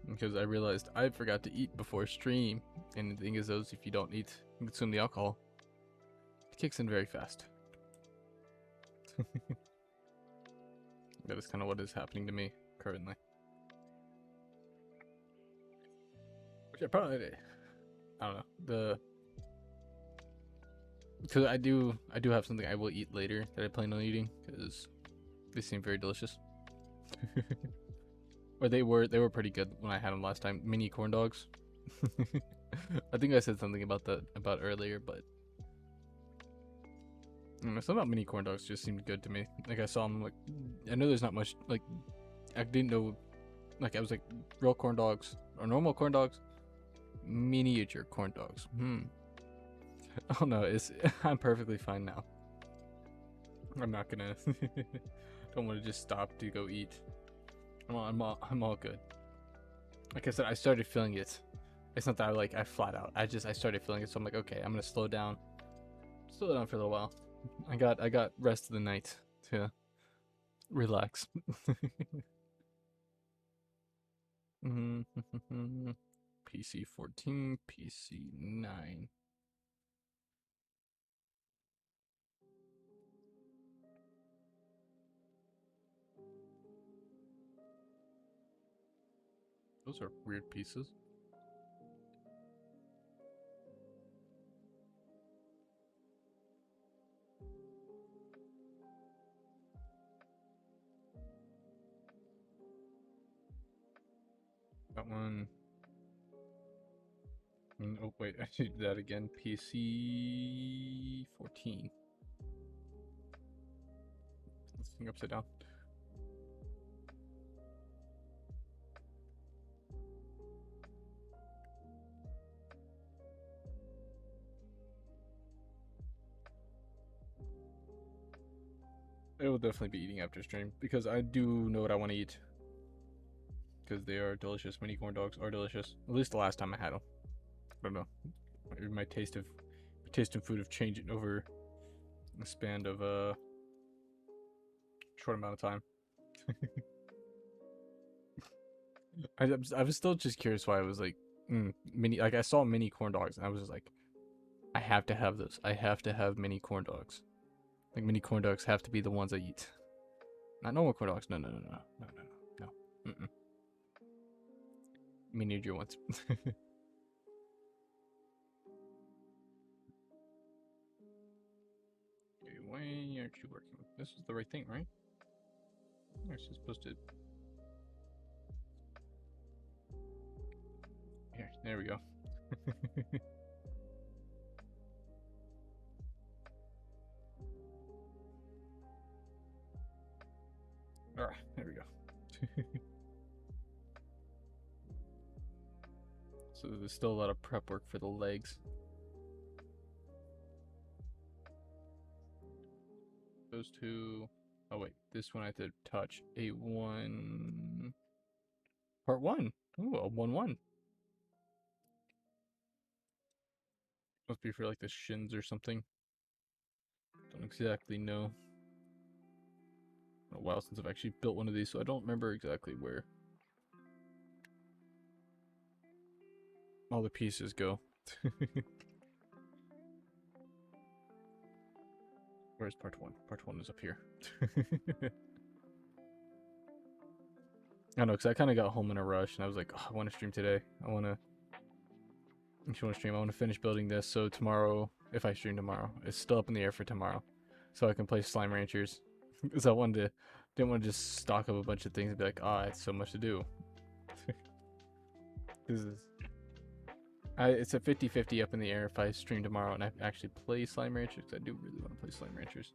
Because I realized I forgot to eat before stream, and the thing is, those if you don't eat and consume the alcohol, it kicks in very fast. That is kind of what is happening to me currently. Which I probably, I don't know, because I do have something I will eat later that I plan on eating because they seem very delicious. Or they were pretty good when I had them last time. Mini corn dogs. I think I said something about that earlier, but something about mini corn dogs just seemed good to me. Like I saw them, like I know there's not much, like I didn't know, like I was like real corn dogs or normal corn dogs, miniature corn dogs. Oh no, I'm perfectly fine now. I'm not gonna don't want to just stop to go eat. I'm all good. Like I said, I started feeling it. It's not that I flat out. I started feeling it, so I'm like, okay, I'm gonna slow down for a little while. I got rest of the night to relax. PC 14, PC 9. Those are weird pieces. That one. Oh wait, I should do that again. PC 14. This thing upside down. I will definitely be eating after stream because I do know what I want to eat. Because they are delicious. Mini corn dogs are delicious. At least the last time I had them. I don't know. My taste of food have changed over a span of a short amount of time. I was still just curious why I was like mini. Like I saw mini corn dogs and I was just like, I have to have those. I have to have mini corn dogs. Like mini corn dogs have to be the ones I eat. Not normal corn dogs. No. Miniature ones. Why aren't you working? This is the right thing, right? You're supposed to. Here, there we go. So there's still a lot of prep work for the legs. Those two. Oh wait, this one I have to touch. 8-1. Part 1. Ooh, a 1-1. Must be for like the shins or something. Don't exactly know. A while since I've actually built one of these, so I don't remember exactly where all the pieces go. Where's part 1? Part 1 is up here. I know, because I kind of got home in a rush, and I was like, oh, I want to stream today. I want to finish building this, so tomorrow, if I stream tomorrow, it's still up in the air for tomorrow. So I can play Slime Ranchers. Because I didn't want to just stock up a bunch of things and be like, ah, it's so much to do. It's a 50-50 up in the air if I stream tomorrow and I actually play Slime Ranchers, because I do really want to play Slime Ranchers.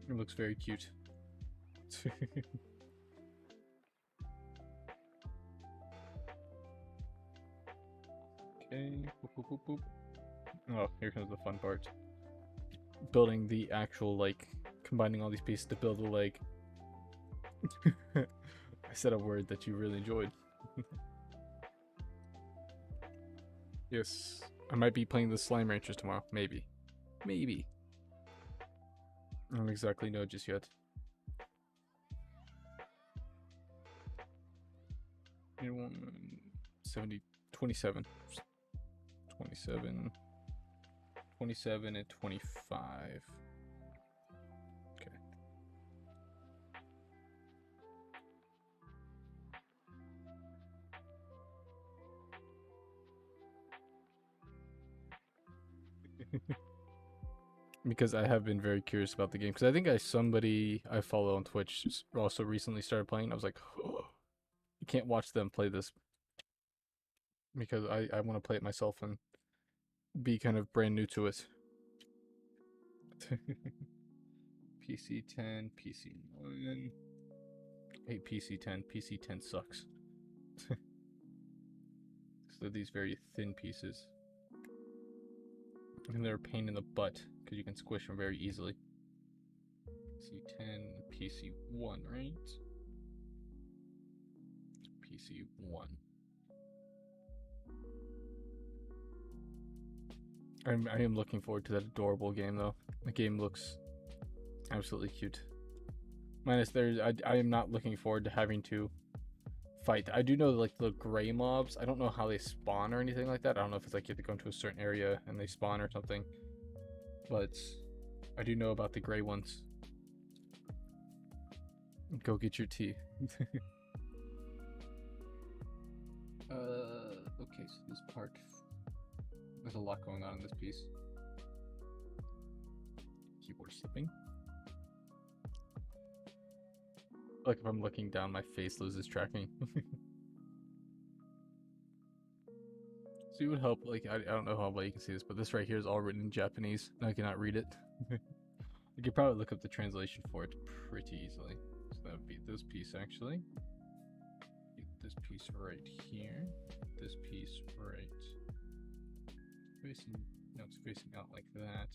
It looks very cute. Okay. Boop, boop, boop, boop. Oh, here comes the fun part. Building the actual, like, combining all these pieces to build a leg. I said a word that you really enjoyed. Yes. I might be playing the Slime Ranchers tomorrow. Maybe. Maybe. I don't exactly know just yet. 27. 27 and 25. Okay. Because I have been very curious about the game. Because I think somebody I follow on Twitch also recently started playing. I was like, oh, I can't watch them play this. Because I want to play it myself and be kind of brand new to it. PC 10, PC 9. I hate PC 10. PC 10 sucks. So these very thin pieces. And they're a pain in the butt because you can squish them very easily. PC 10, PC 1, right? PC 1. I am looking forward to that adorable game though. The game looks absolutely cute. Minus I am not looking forward to having to fight. I do know like the gray mobs. I don't know how they spawn or anything like that. I don't know if it's like you have to go into a certain area and they spawn or something. But I do know about the gray ones. Go get your tea. Okay, so this part, there's a lot going on in this piece. Keyboard slipping. Like if I'm looking down, my face loses tracking. So it would help, like, I don't know how well you can see this, but this right here is all written in Japanese, and I cannot read it. You could probably look up the translation for it pretty easily. So that would be this piece, actually. Get this piece right here. This piece right. Facing, no, it's facing out like that.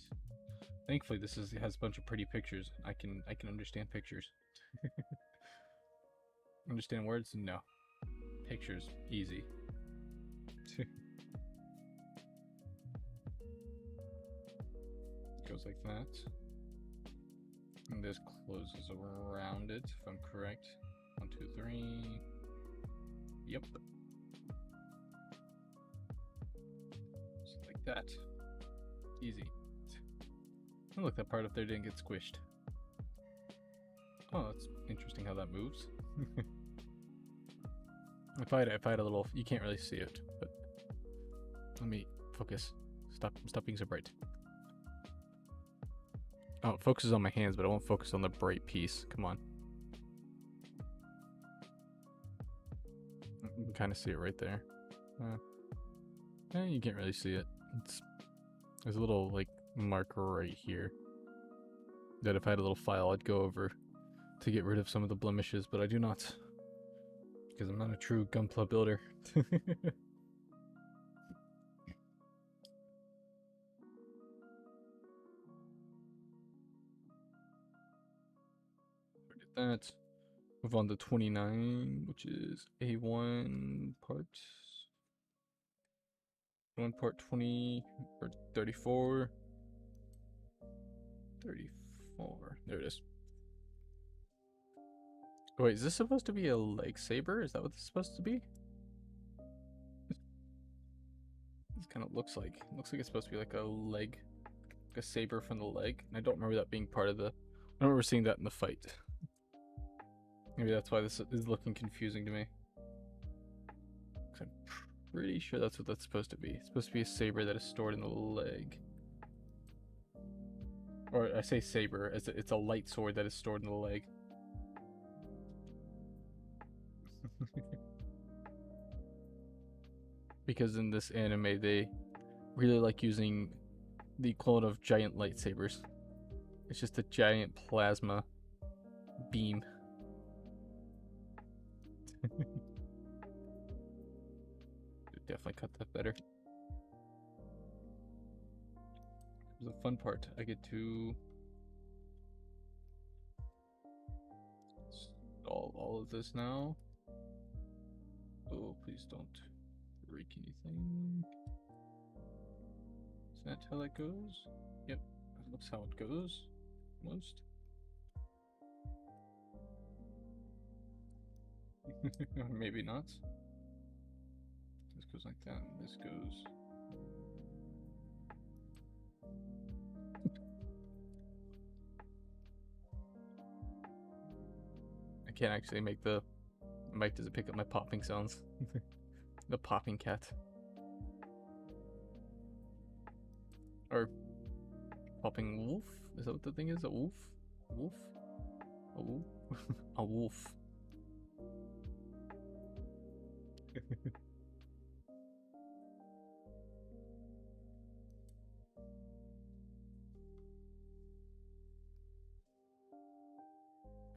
Thankfully, this has a bunch of pretty pictures. I can understand pictures. Understand words? No. Pictures, easy. Goes like that. And this closes around it, if I'm correct. 1, 2, 3. Yep. Just like that. Easy. Oh, look, that part up there didn't get squished. Oh, that's interesting how that moves. If I had a little, you can't really see it, but let me focus. Stop being so bright. Oh, it focuses on my hands, but it won't focus on the bright piece. Come on. You can kind of see it right there. You can't really see it. There's a little like marker right here. that if I had a little file, I'd go over to get rid of some of the blemishes, but I do not. Because I'm not a true Gunpla builder. That. Move on to 29, which is A1 part 1 part 20 or 34. 34. There it is. Wait, is this supposed to be a leg saber? Is that what this is supposed to be? This kind of looks like. It looks like it's supposed to be like a leg, like a saber from the leg. And I don't remember that being part of the. I don't remember seeing that in the fight. Maybe that's why this is looking confusing to me. I'm pretty sure that's what that's supposed to be. It's supposed to be a saber that is stored in the leg. Or I say saber, as it's a light sword that is stored in the leg. Because in this anime, they really like using the clone of giant lightsabers. It's just a giant plasma beam. Definitely cut that better. The fun part, I get to install all of this now. Oh, please don't break anything. Is that how that goes? Yep, that looks how it goes. Most. Maybe not. This goes like that, and this goes. I can't actually make the mic. Does it pick up my popping sounds? The popping cat. Or popping wolf? Is that what the thing is? A wolf? Wolf? A wolf? A wolf.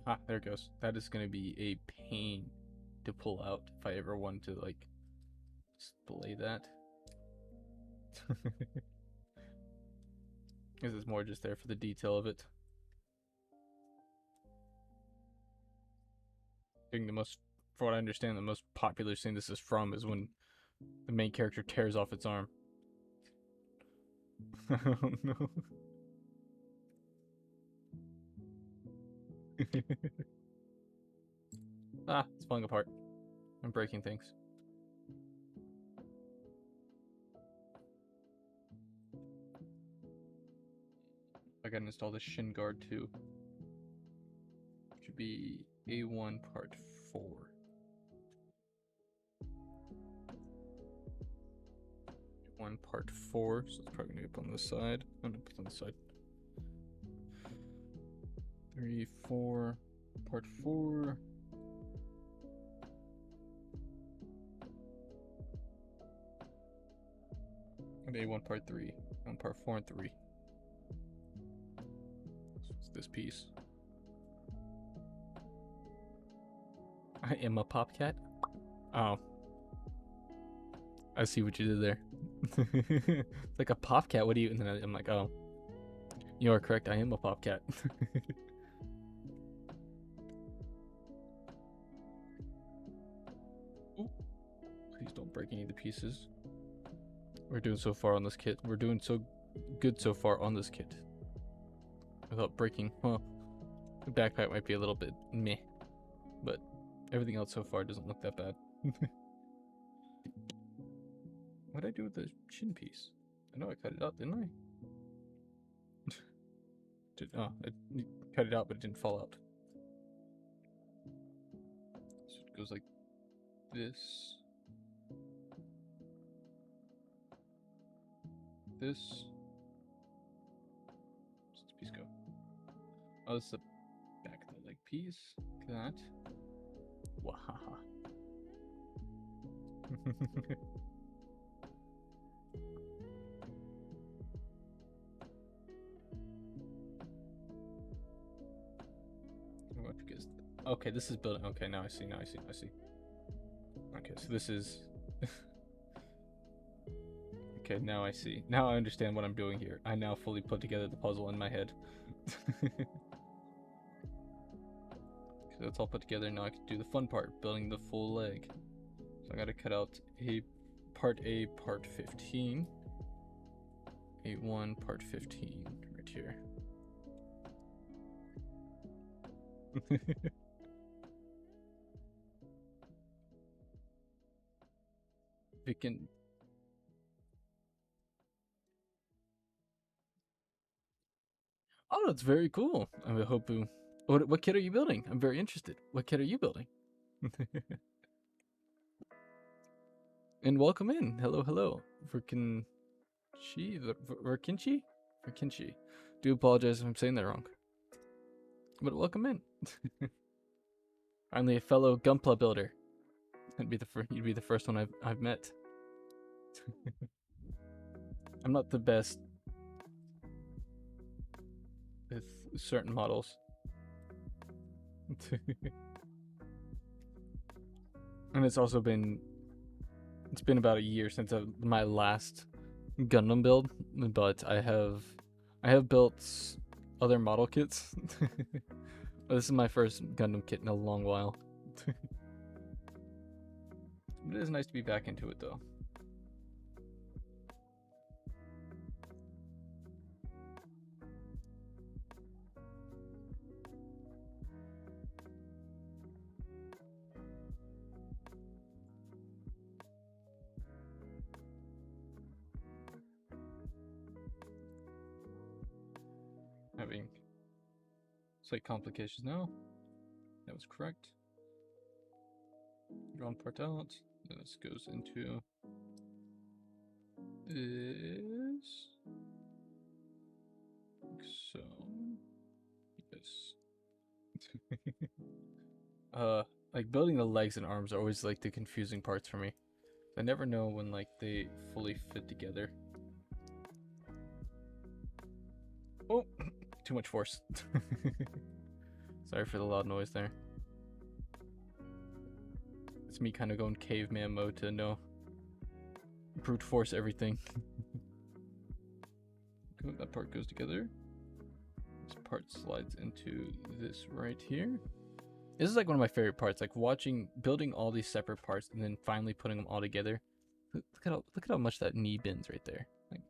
Ah, there it goes. That is going to be a pain to pull out if I ever want to, like, display that. This is more just there for the detail of it. I think for what I understand, the most popular scene this is from is when the main character tears off its arm. I don't know. Ah, it's falling apart. I'm breaking things. I gotta install the shin guard too. Should be A1 part 4. A1 part 4, so it's probably gonna be up on this side. I'm gonna put it on the side. 3, 4, part 4. And A1 part 3. On part 4 and 3. So it's this piece. I am a popcat? Oh. I see what you did there. It's like a popcat, what do you... And then I'm like, oh. You are correct, I am a popcat. Please don't break any of the pieces. We're doing so far on this kit. We're doing so good so far on this kit. Without breaking. Well, the backpack might be a little bit meh. But everything else so far doesn't look that bad. What did I do with the shin piece? I know I cut it out, didn't I? I cut it out, but it didn't fall out. So it goes like this. This. Where's this piece go? Oh, this is the back of the leg piece. Look at that. Wahaha. Because okay, this is building. Okay, now I see. Now I see. I see. Okay, so this is. Okay, now I see. Now I understand what I'm doing here. I now fully put together the puzzle in my head. So that's all put together. Now I can do the fun part, building the full leg. So I gotta cut out part 15. A1, part 15, right here. We can. Oh, that's very cool. I hope you. What kit are you building? I'm very interested. What kit are you building? And welcome in. Hello, hello. Verkinchi? Verkinchi. Do apologize if I'm saying that wrong. But welcome in. Finally, a fellow Gunpla builder. You'd be the first one I've met. I'm not the best with certain models. And it's been about a year since my last Gundam build, but I have built other model kits. This is my first Gundam kit in a long while. It is nice to be back into it though. Having slight complications now. That was correct. Drawn part out. This goes into this. Like so. Yes. Like building the legs and arms are always like the confusing parts for me. I never know when like they fully fit together. Oh, too much force. Sorry for the loud noise there. It's me kind of going caveman mode to know brute force everything. That part goes together. This part slides into this right here. This is like one of my favorite parts, like building all these separate parts and then finally putting them all together. Look at how much that knee bends right there. Like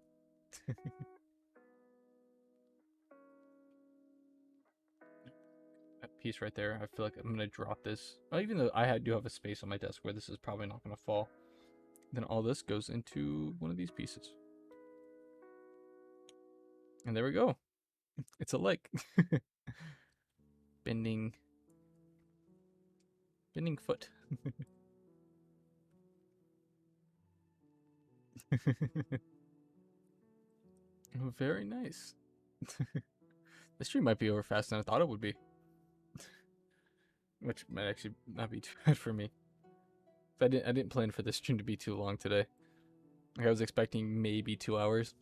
that piece right there, I feel like I'm gonna drop this. Even though I do have a space on my desk where this is probably not gonna fall. Then all this goes into one of these pieces. And there we go. It's a leg. Bending foot. Oh, very nice. The stream might be over faster than I thought it would be. Which might actually not be too bad for me. I didn't plan for this stream to be too long today. Like I was expecting maybe 2 hours.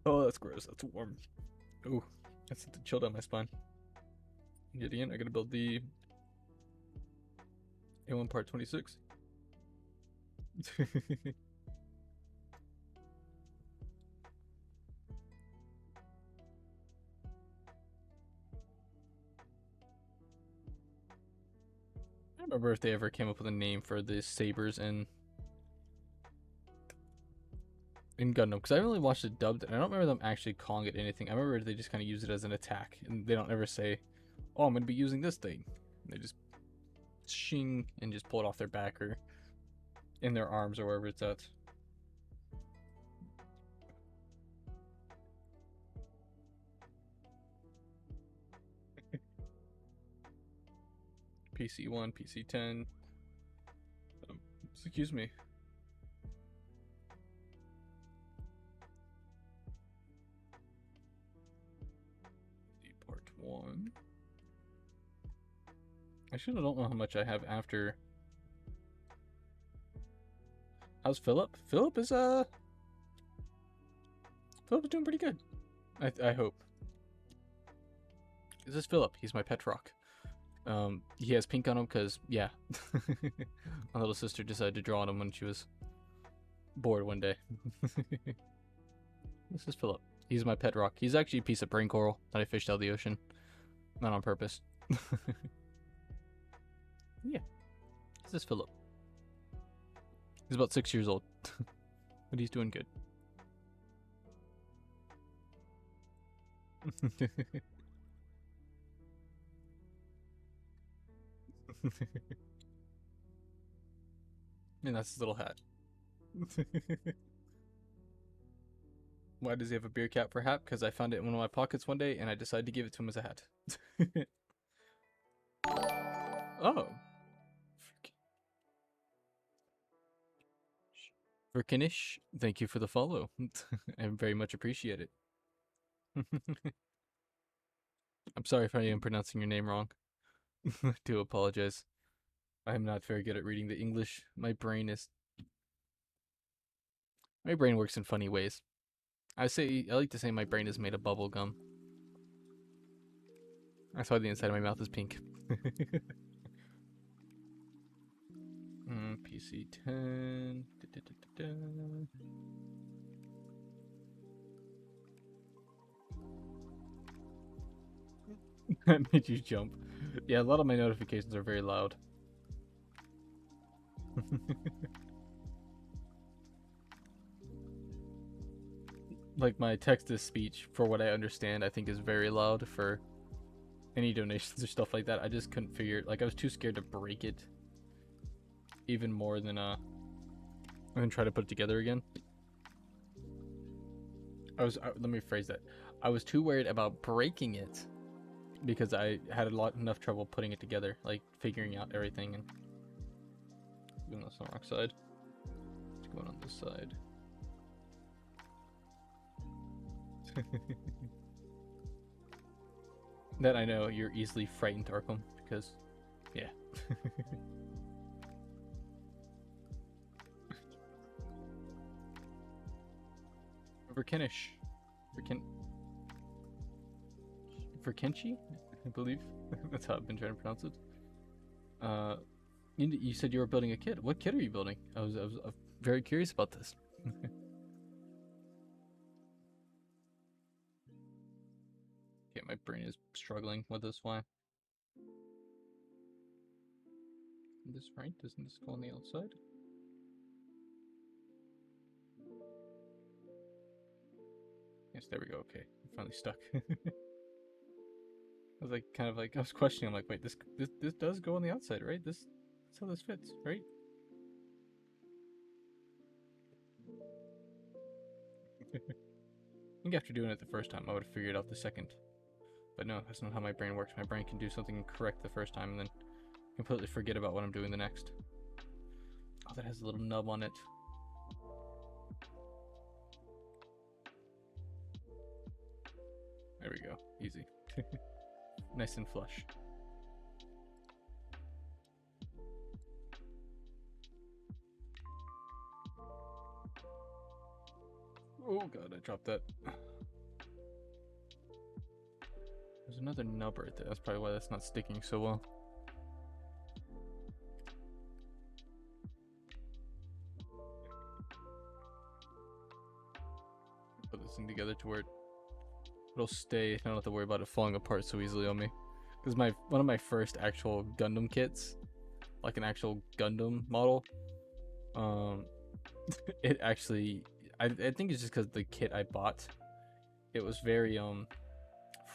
Oh, that's gross. That's warm. Ooh, that's something chill down my spine. Yet again, I gotta build the A1 part 26. I don't remember if they ever came up with a name for the sabers in Gundam, because I only watched it dubbed, and I don't remember them actually calling it anything. I remember they just kind of use it as an attack, and they don't ever say, "Oh, I'm gonna be using this thing." They just shing and just pull it off their back or in their arms or wherever it's at. PC1, PC10. Excuse me. Part 1. Actually, I don't know how much I have after. How's Philip? Philip is doing pretty good. I hope. this is Philip. He's my pet rock. He has pink on him because, yeah, my little sister decided to draw on him when she was bored one day. This is Philip. He's my pet rock. He's actually a piece of brain coral that I fished out of the ocean. Not on purpose. Yeah. This is Philip. He's about 6 years old. But he's doing good. And that's his little hat. Why does he have a beer cap for a hat? Because I found it in one of my pockets one day and I decided to give it to him as a hat. Oh. Verkinish, thank you for the follow. I very much appreciate it. I'm sorry if I am pronouncing your name wrong. I do apologize. I am not very good at reading the English. My brain works in funny ways. I like to say my brain is made of bubble gum. That's why the inside of my mouth is pink. PC10. That made you jump. Yeah, a lot of my notifications are very loud. Like my text-to-speech, for what I understand, I think is very loud for any donations or stuff like that. I just couldn't figure it. Like, I was too scared to break it. Even more than try to put it together again. Let me rephrase that. I was too worried about breaking it because I had enough trouble putting it together, like figuring out everything. And even though it's on the wrong side, it's going on this side. That I know you're easily frightened, Arkham, because yeah. Verkinish. Verkenchi, I believe. That's how I've been trying to pronounce it. You said you were building a kit. What kit are you building? I was very curious about this. Okay, my brain is struggling with this. Why? This right? Doesn't this go on the outside? Yes, there we go. Okay, I'm finally stuck. I was like, I was questioning. I'm like, wait, this does go on the outside, right? That's how this fits, right? I think after doing it the first time, I would have figured out the second. But no, that's not how my brain works. My brain can do something correct the first time and then completely forget about what I'm doing the next. Oh, that has a little nub on it. There we go. Easy. Nice and flush. Oh god, I dropped that. There's another nub right there. That's probably why that's not sticking so well. Put this thing together to where it'll stay. I don't have to worry about it falling apart so easily on me. Because one of my first actual Gundam kits, like an actual Gundam model, it actually, I think it's just because the kit I bought, it was very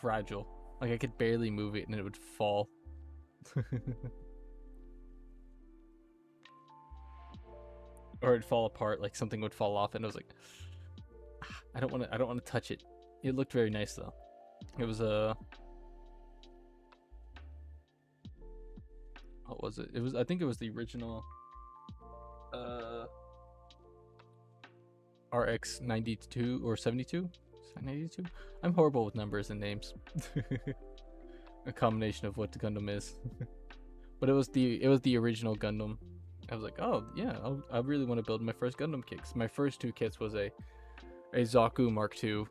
fragile. Like I could barely move it and it would fall. Or it'd fall apart, like something would fall off, and I was like, I don't want to touch it. It looked very nice though. It was a what was it? I think it was the original RX 92 or 72? 92? I'm horrible with numbers and names. A combination of what the Gundam is. But it was the original Gundam. I was like, oh yeah, I really want to build my first Gundam kit. My first two kits was a Zaku Mark II,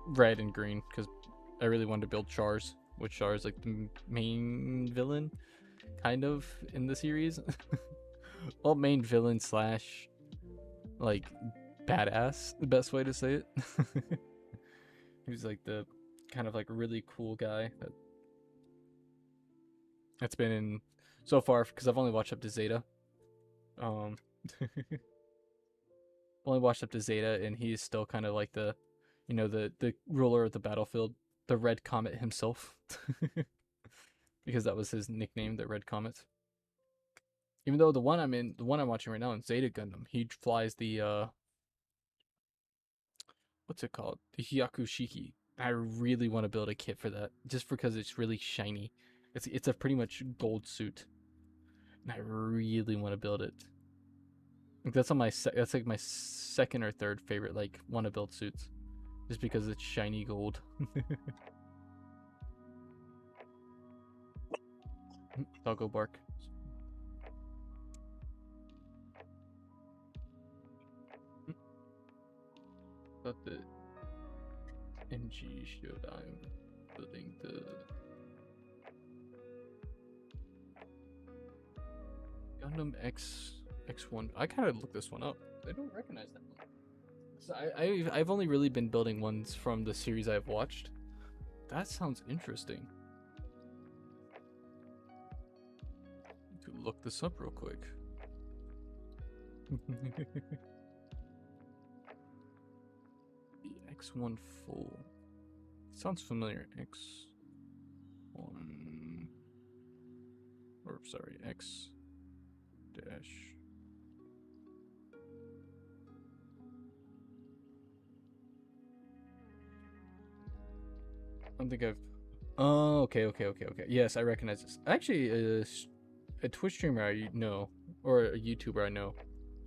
red and green, because I really wanted to build Chars, which Char is like the main villain, kind of, in the series. Well, main villain slash like badass, the best way to say it. He's like the kind of like really cool guy that's been in so far, because I've only watched up to Zeta. Um, only watched up to Zeta, and he's still kind of like the, the ruler of the battlefield, the Red Comet himself, because that was his nickname, the Red Comet. Even though the one I'm watching right now in Zeta Gundam, he flies the what's it called, the Hyakushiki. I really want to build a kit for that, just because it's really shiny. It's a pretty much gold suit, and I really want to build it. Like that's that's like my second or third favorite like want to build suits, just because it's shiny gold. Doggo bark. But the NG showed I'm building the Gundam X1. I kind of looked this one up. I don't recognize that one. So I've only really been building ones from the series I've watched. That sounds interesting. To look this up real quick. The X1 full. Sounds familiar. X1. Or sorry, X dash. I don't think I've. Oh, okay. Yes, I recognize this. Actually, a Twitch streamer I know, or a YouTuber I know,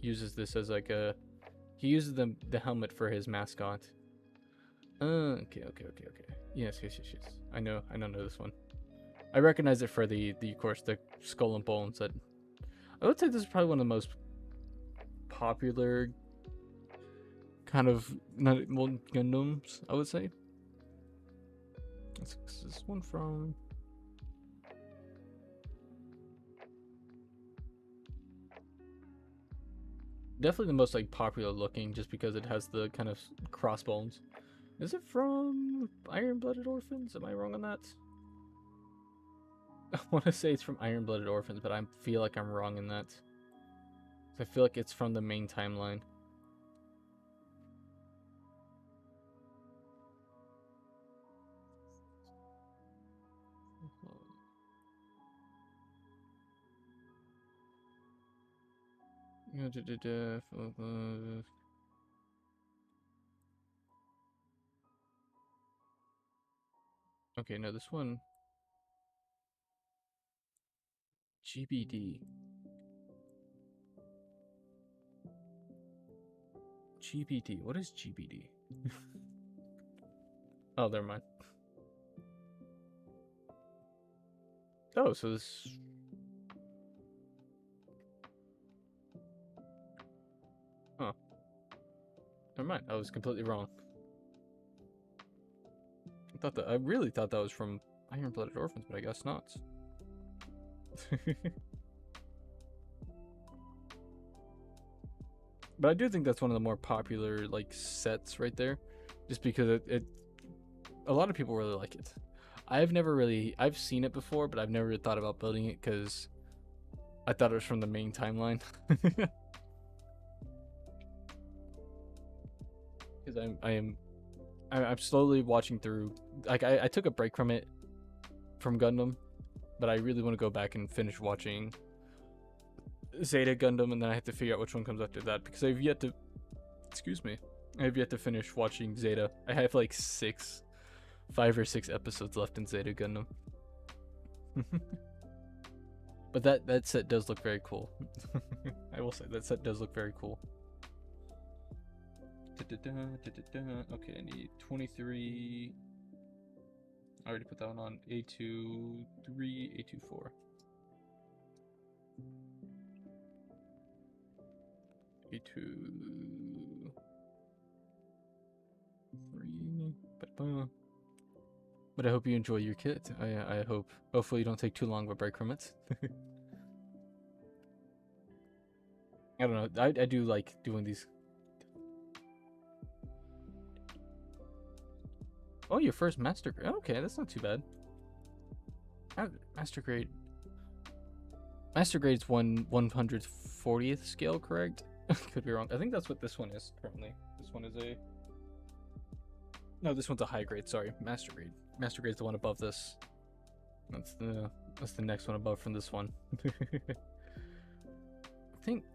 uses this as like a. He uses the helmet for his mascot. Okay. Yes. I know this one. I recognize it for the of course the skull and bones. That I would say this is probably one of the most popular kind of Gundams. I would say. Is this one from? Definitely the most like popular looking, just because it has the kind of crossbones. Is it from Iron-Blooded Orphans? Am I wrong on that? I want to say it's from Iron-Blooded Orphans, but I feel like I'm wrong in that. I feel like it's from the main timeline. Okay, no, this one. GBD. GBD. What is GBD? Oh, never mind. Oh, so this. Huh. Never mind. I was completely wrong. I really thought that was from Iron-Blooded Orphans, but I guess not. But I do think that's one of the more popular like sets right there, just because a lot of people really like it. I've seen it before, but I've never thought about building it because I thought it was from the main timeline. Because I'm slowly watching through. Like I took a break from it, from Gundam, but I really want to go back and finish watching Zeta Gundam, and then I have to figure out which one comes after that, because I've yet to. Excuse me. I have yet to finish watching Zeta. I have like 5 or 6 episodes left in Zeta Gundam. But that set does look very cool. I will say that set does look very cool. Okay, I need 23. I already put that one on. A2 3, A2 4. A2 3. But I hope you enjoy your kit. I hope. Hopefully you don't take too long of a break from it. I don't know. I do like doing these. Oh, your first master grade. Okay, that's not too bad. Master grade. Master grade's 140th scale, correct? Could be wrong. I think that's what this one is currently. This one is a. No, this one's a high grade. Sorry, master grade. Master grade's the one above this. That's the next one above from this one. I think.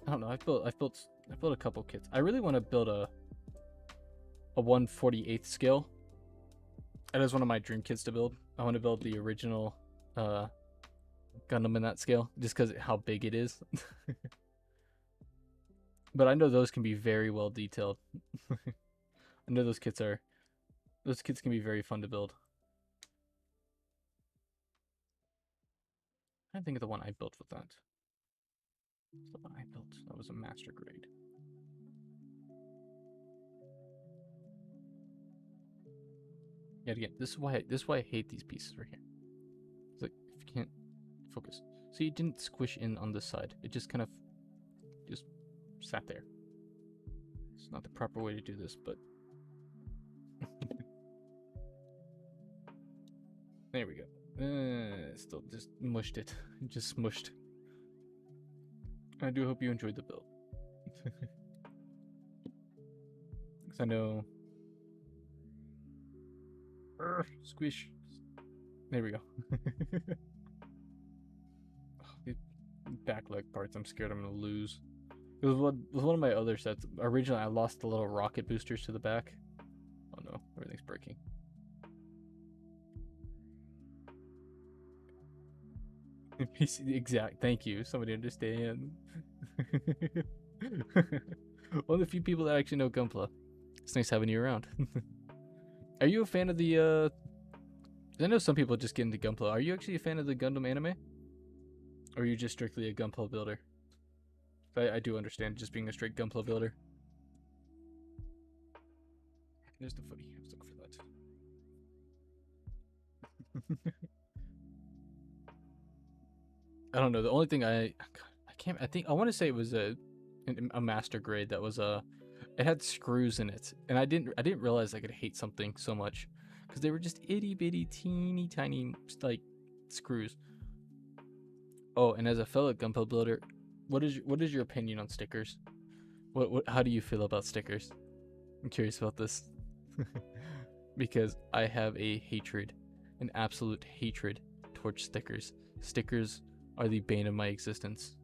I don't know. I've built a couple kits. I really want to build a 1/48th scale. That is one of my dream kits to build. I want to build the original Gundam in that scale, just because how big it is. But I know those can be very well detailed. I know those kits can be very fun to build. I think of the one I built with that. That's the one I built. That was a master grade. Yeah, again, this is why I hate these pieces right here. It's like if you can't focus. So you didn't squish in on this side. It just kind of just sat there. It's not the proper way to do this, but there we go. Still just mushed it. Just smushed. I do hope you enjoyed the build. Because I know. Squish. There we go. The back leg parts, I'm scared I'm gonna lose. It was one of my other sets. Originally, I lost the little rocket boosters to the back. Oh no, everything's breaking. Exact. Thank you. Somebody understand. One of the few people that actually know Gunpla. It's nice having you around. Are you a fan of the? I know some people just get into Gunpla. Are you actually a fan of the Gundam anime? Or are you just strictly a Gunpla builder? I do understand just being a straight Gunpla builder. There's the footy. I was looking for that. I don't know. The only thing I think I want to say it was a master grade that was it had screws in it, and I didn't realize I could hate something so much because they were just itty bitty teeny tiny like screws. Oh, and as a fellow Gunpla builder, what is your opinion on stickers? How do you feel about stickers? I'm curious about this. Because I have an absolute hatred towards stickers. Stickers are the bane of my existence.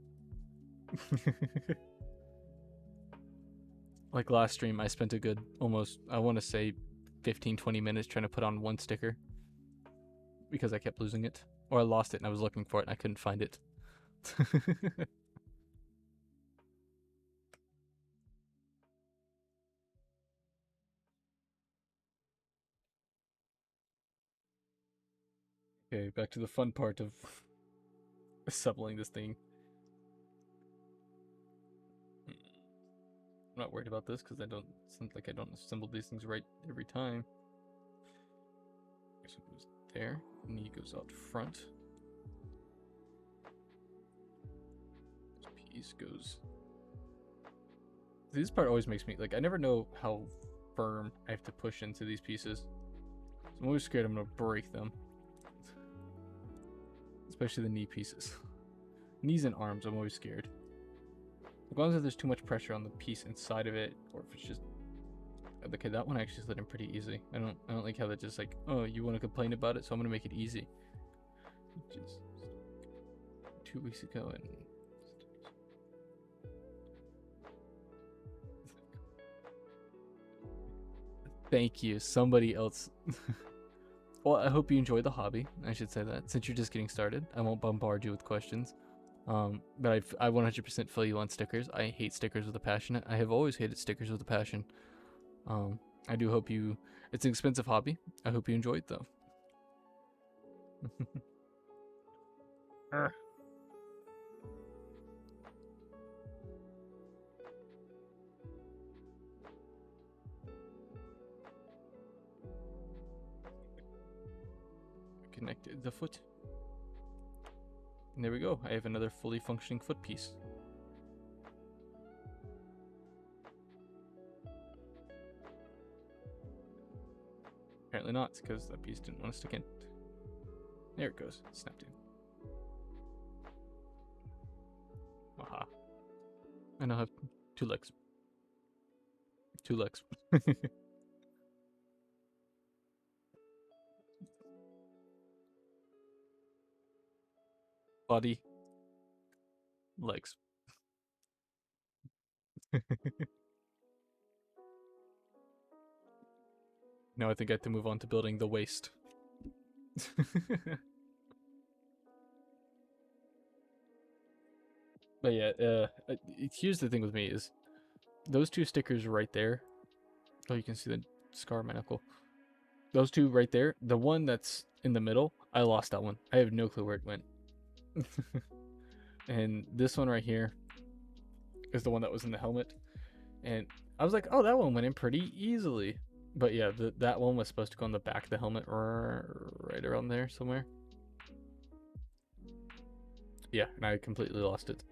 Like last stream, I spent a good almost, I want to say 15-20 minutes trying to put on one sticker because I kept losing it, or I lost it and I was looking for it and I couldn't find it. Okay, back to the fun part of assembling this thing. I'm not worried about this because it seems like I don't assemble these things right every time. So it goes there, knee goes out front. This piece goes. This part always makes me like I never know how firm I have to push into these pieces. So I'm always scared I'm gonna break them. Especially the knee pieces. Knees and arms, I'm always scared. As long as there's too much pressure on the piece inside of it, or if it's just okay, that one actually slid in pretty easy. I don't like how that just like, oh, you want to complain about it, so I'm gonna make it easy. Just 2 weeks ago and thank you, somebody else. Well, I hope you enjoy the hobby. I should say that since you're just getting started, I won't bombard you with questions. But I 100% feel you on stickers. I hate stickers with a passion. I have always hated stickers with a passion. I do hope you. It's an expensive hobby. I hope you enjoy it though. connect the foot. And there we go. I have another fully functioning foot piece. Apparently not, because that piece didn't want to stick in. There it goes. It snapped in. Aha. I now have 2 legs. 2 legs. Body. Legs. Now I think I have to move on to building the waist. But yeah, here's the thing with me is those 2 stickers right there. Oh, you can see the scar on my knuckle. Those 2 right there. The one that's in the middle, I lost that one. I have no clue where it went. And this one right here is the one that was in the helmet. And I was like, oh, that one went in pretty easily. But yeah, that one was supposed to go on the back of the helmet, right around there somewhere. Yeah, and I completely lost it.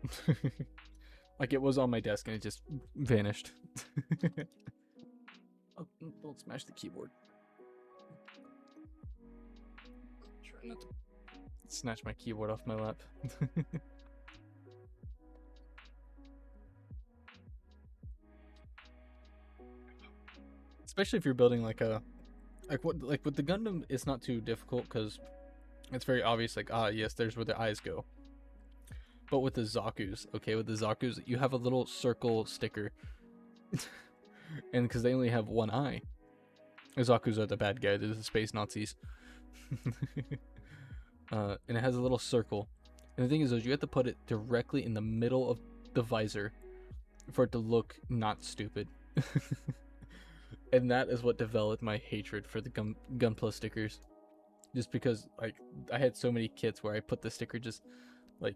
Like it was on my desk and it just vanished. Oh, don't smash the keyboard. Try not to snatch my keyboard off my lap. Especially if you're building like with the Gundam, it's not too difficult because it's very obvious. Like, ah, yes, there's where the eyes go. But with the Zaku's, okay, with the Zaku's, you have a little circle sticker, and because they only have 1 eye, the Zaku's are the bad guy. They're the space Nazis. And it has a little circle. And the thing is, you have to put it directly in the middle of the visor for it to look not stupid. And that is what developed my hatred for the Gunpla stickers. Just because, like, I had so many kits where I put the sticker just, like,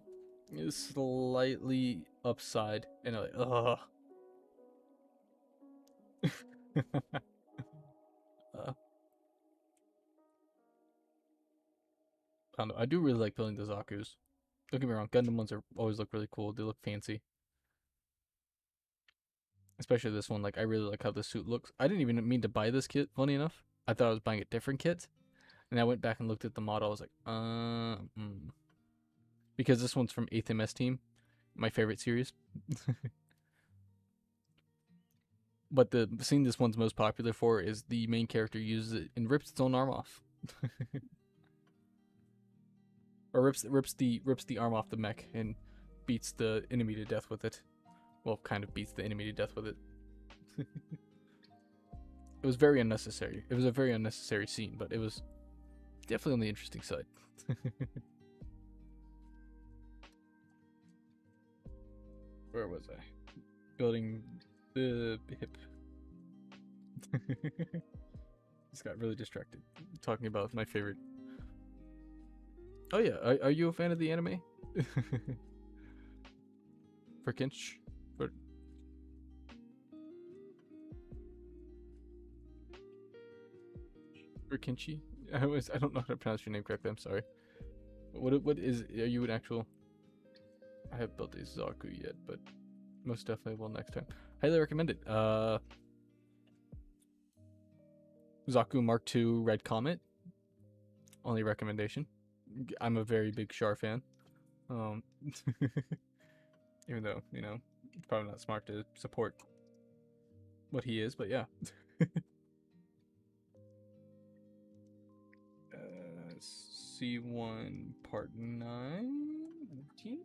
slightly upside, and I'm like, ugh. I don't know. I do really like building the Zaku's. Don't get me wrong, Gundam ones always look really cool. They look fancy. Especially this one, like, I really like how the suit looks. I didn't even mean to buy this kit, funny enough. I thought I was buying a different kit. And I went back and looked at the model. I was like, Because this one's from 8th MS Team, my favorite series. But the scene this one's most popular for is the main character uses it and rips its own arm off. Or rips the arm off the mech and beats the enemy to death with it. Well, kind of beats the enemy to death with it. It was very unnecessary. It was a very unnecessary scene, but it was definitely on the interesting side. Where was I? Building the hip. Just got really distracted talking about my favorite. Oh yeah, are you a fan of the anime? For Kinch? For Kinchi? I don't know how to pronounce your name correctly, I'm sorry. What is, are you an actual? I haven't built a Zaku yet, but most definitely will next time. Highly recommend it. Zaku Mark II Red Comet. Only recommendation. I'm a very big Char fan. Even though, you know, it's probably not smart to support what he is, but yeah. C1 Part 19?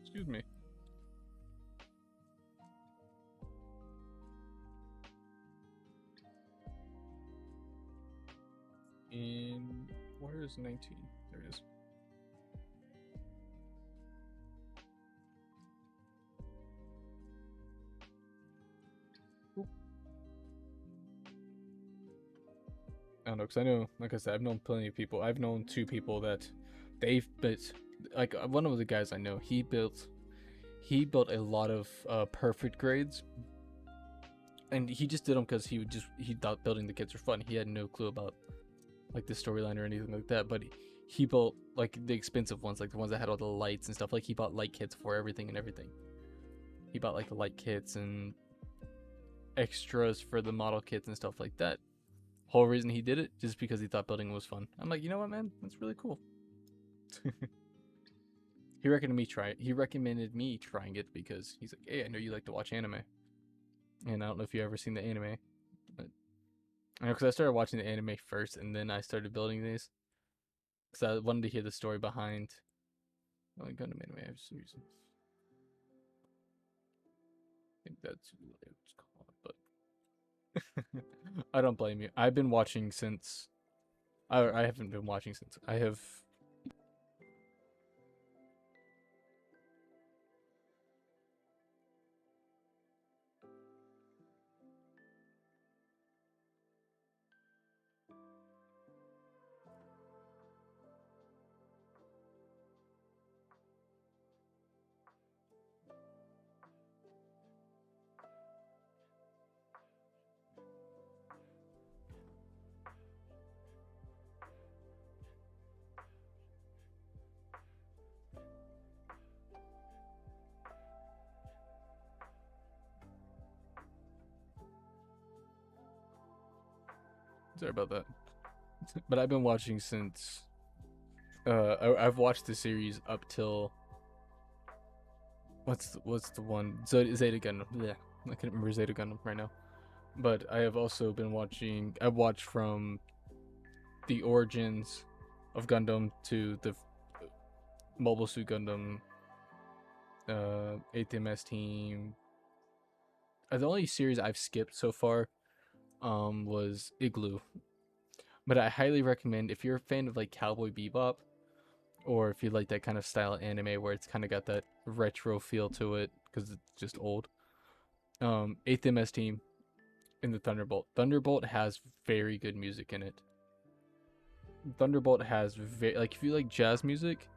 Excuse me. And where is 19? There it is. I don't know, because I know, like I said, I've known plenty of people. I've known 2 people that they've built, like one of the guys I know, he built a lot of perfect grades, and he just did them because he thought building the kits were fun. He had no clue about like the storyline or anything like that, but he built like the expensive ones, like the ones that had all the lights and stuff. Like he bought light kits for everything and everything. He bought like the light kits and extras for the model kits and stuff like that. Whole reason he did it just because he thought building was fun. I'm like, you know what, man, that's really cool. He recommended me trying it because he's like, hey, I know you like to watch anime, and I don't know if you ever seen the anime, but I know because I started watching the anime first, and then I started building these because I wanted to hear the story behind. Oh, Gundam anime I've seen. I think that's what it's called, but I don't blame you. I've been watching since. I haven't been watching since. I have. Sorry about that. But I've been watching since. I've watched the series up till. What's the one? Zeta Gundam. Yeah, I can't remember Zeta Gundam right now. But I have also been watching. I've watched from the origins of Gundam to the Mobile Suit Gundam, 8th MS Team. The only series I've skipped so far was Igloo. But I highly recommend if you're a fan of like Cowboy Bebop, or if you like that kind of style of anime where it's kind of got that retro feel to it because it's just old. 8th MS Team in the Thunderbolt. Thunderbolt has very good music in it. Thunderbolt has like if you like jazz music,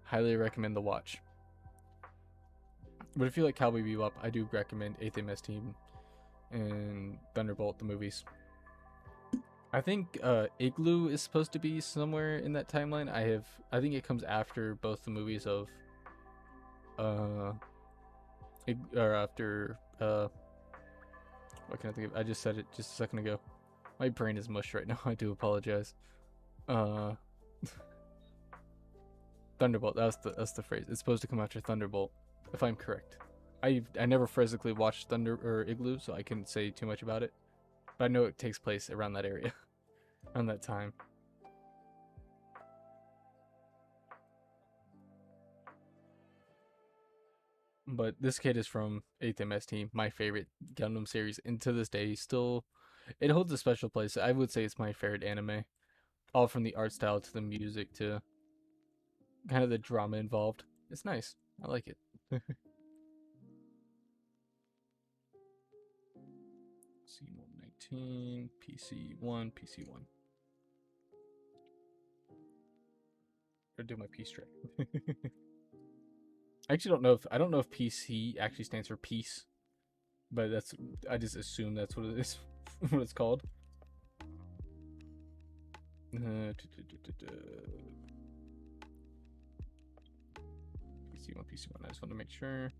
highly recommend the watch. But if you like Cowboy Bebop, I do recommend 8th MS Team and Thunderbolt the movies. I think Igloo is supposed to be somewhere in that timeline. I think it comes after both the movies of or after what can I think of? I just said it just a second ago. My brain is mush right now. I do apologize. Thunderbolt. That's the phrase. It's supposed to come after Thunderbolt, if I'm correct. I never physically watched Thunder or Igloo, so I couldn't say too much about it. But I know it takes place around that area, around that time. But this kid is from 8th MS Team, my favorite Gundam series, and to this day, still, it holds a special place. I would say it's my favorite anime, all from the art style to the music to kind of the drama involved. It's nice. I like it. C119, PC1, PC1. Or do my peace track. I actually don't know if PC actually stands for peace, but I just assume that's what it is, what it's called. PC1, PC1. I just want to make sure.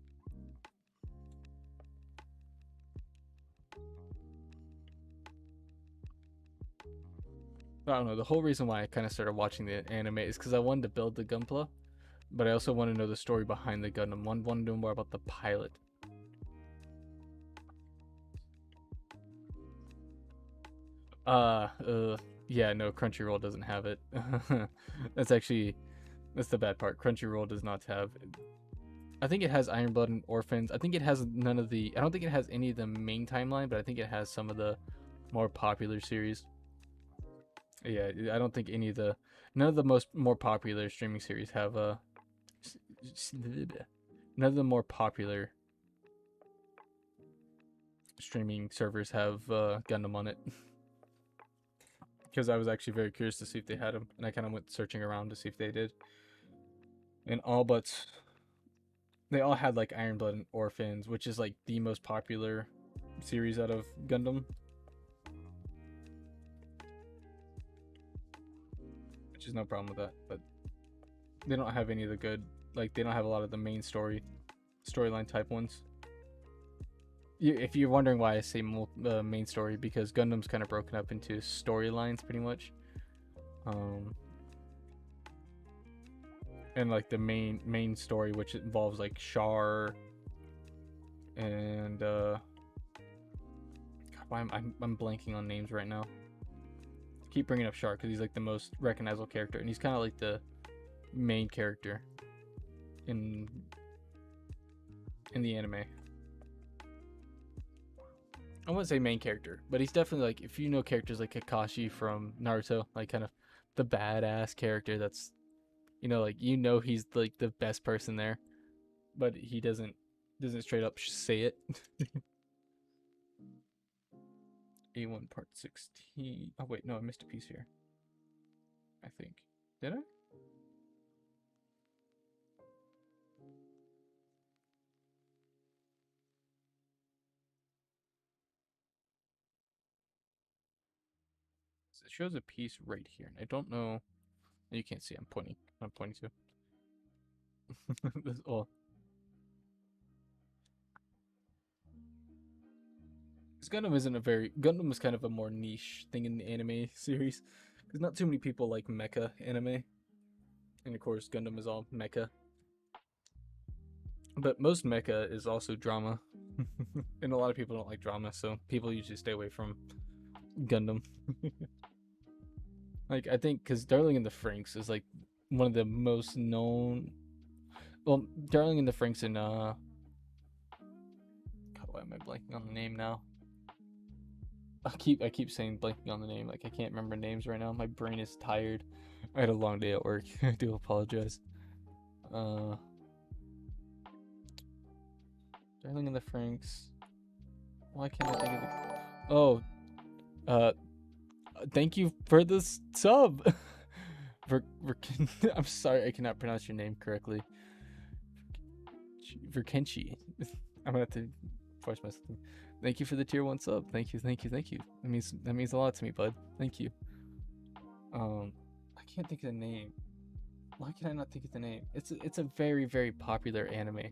I don't know. The whole reason why I kind of started watching the anime is because I wanted to build the Gunpla, but I also want to know the story behind the Gundam. Want to know more about the pilot. Yeah, no, Crunchyroll doesn't have it. That's the bad part. Crunchyroll does not have. I think it has Iron Blood and Orphans. I think it has none of the. I don't think it has any of the main timeline, but I think it has some of the more popular series. Yeah, I don't think none of the more popular streaming series have none of the more popular streaming servers have Gundam on it. Because I was actually very curious to see if they had them, and I kind of went searching around to see if they did. And they all had like Iron Blood and Orphans, which is like the most popular series out of Gundam. which is no problem with that. But they don't have any of the good, like they don't have a lot of the main storyline type ones. If you're wondering why I say main story, because Gundam's kind of broken up into storylines pretty much. And like the main story, which involves like Char and God, why I'm blanking on names right now. I keep bringing up Char because he's like the most recognizable character, and he's kind of like the main character in the anime. I wouldn't say main character, but he's definitely like, if you know characters like Kakashi from Naruto, like kind of the badass character that's, like, he's like the best person there, but he doesn't straight up say it. A1 part 16. Oh wait, no, I missed a piece here. I think. Did I? It shows a piece right here. I don't know. You can't see. I'm pointing to. This, oh. Gundam is kind of a more niche thing in the anime series, because not too many people like mecha anime, and of course Gundam is all mecha. But most mecha is also drama, and a lot of people don't like drama, so people usually stay away from Gundam. Like, I think because Darling in the Franxx is like one of the most known. Well, Darling in the Franxx and God, why am I blanking on the name now? I keep saying blanking on the name. Like, I can't remember names right now. My brain is tired. I had a long day at work. I do apologize. Darling in the Franxx. Why can't I think of it? Oh, thank you for the sub. I'm sorry, I cannot pronounce your name correctly. Verkenchi. I'm gonna have to force myself. Thank you for the tier 1 sub. Thank you. That means a lot to me, bud. Thank you. I can't think of the name. Why can I not think of the name? It's a very, very popular anime.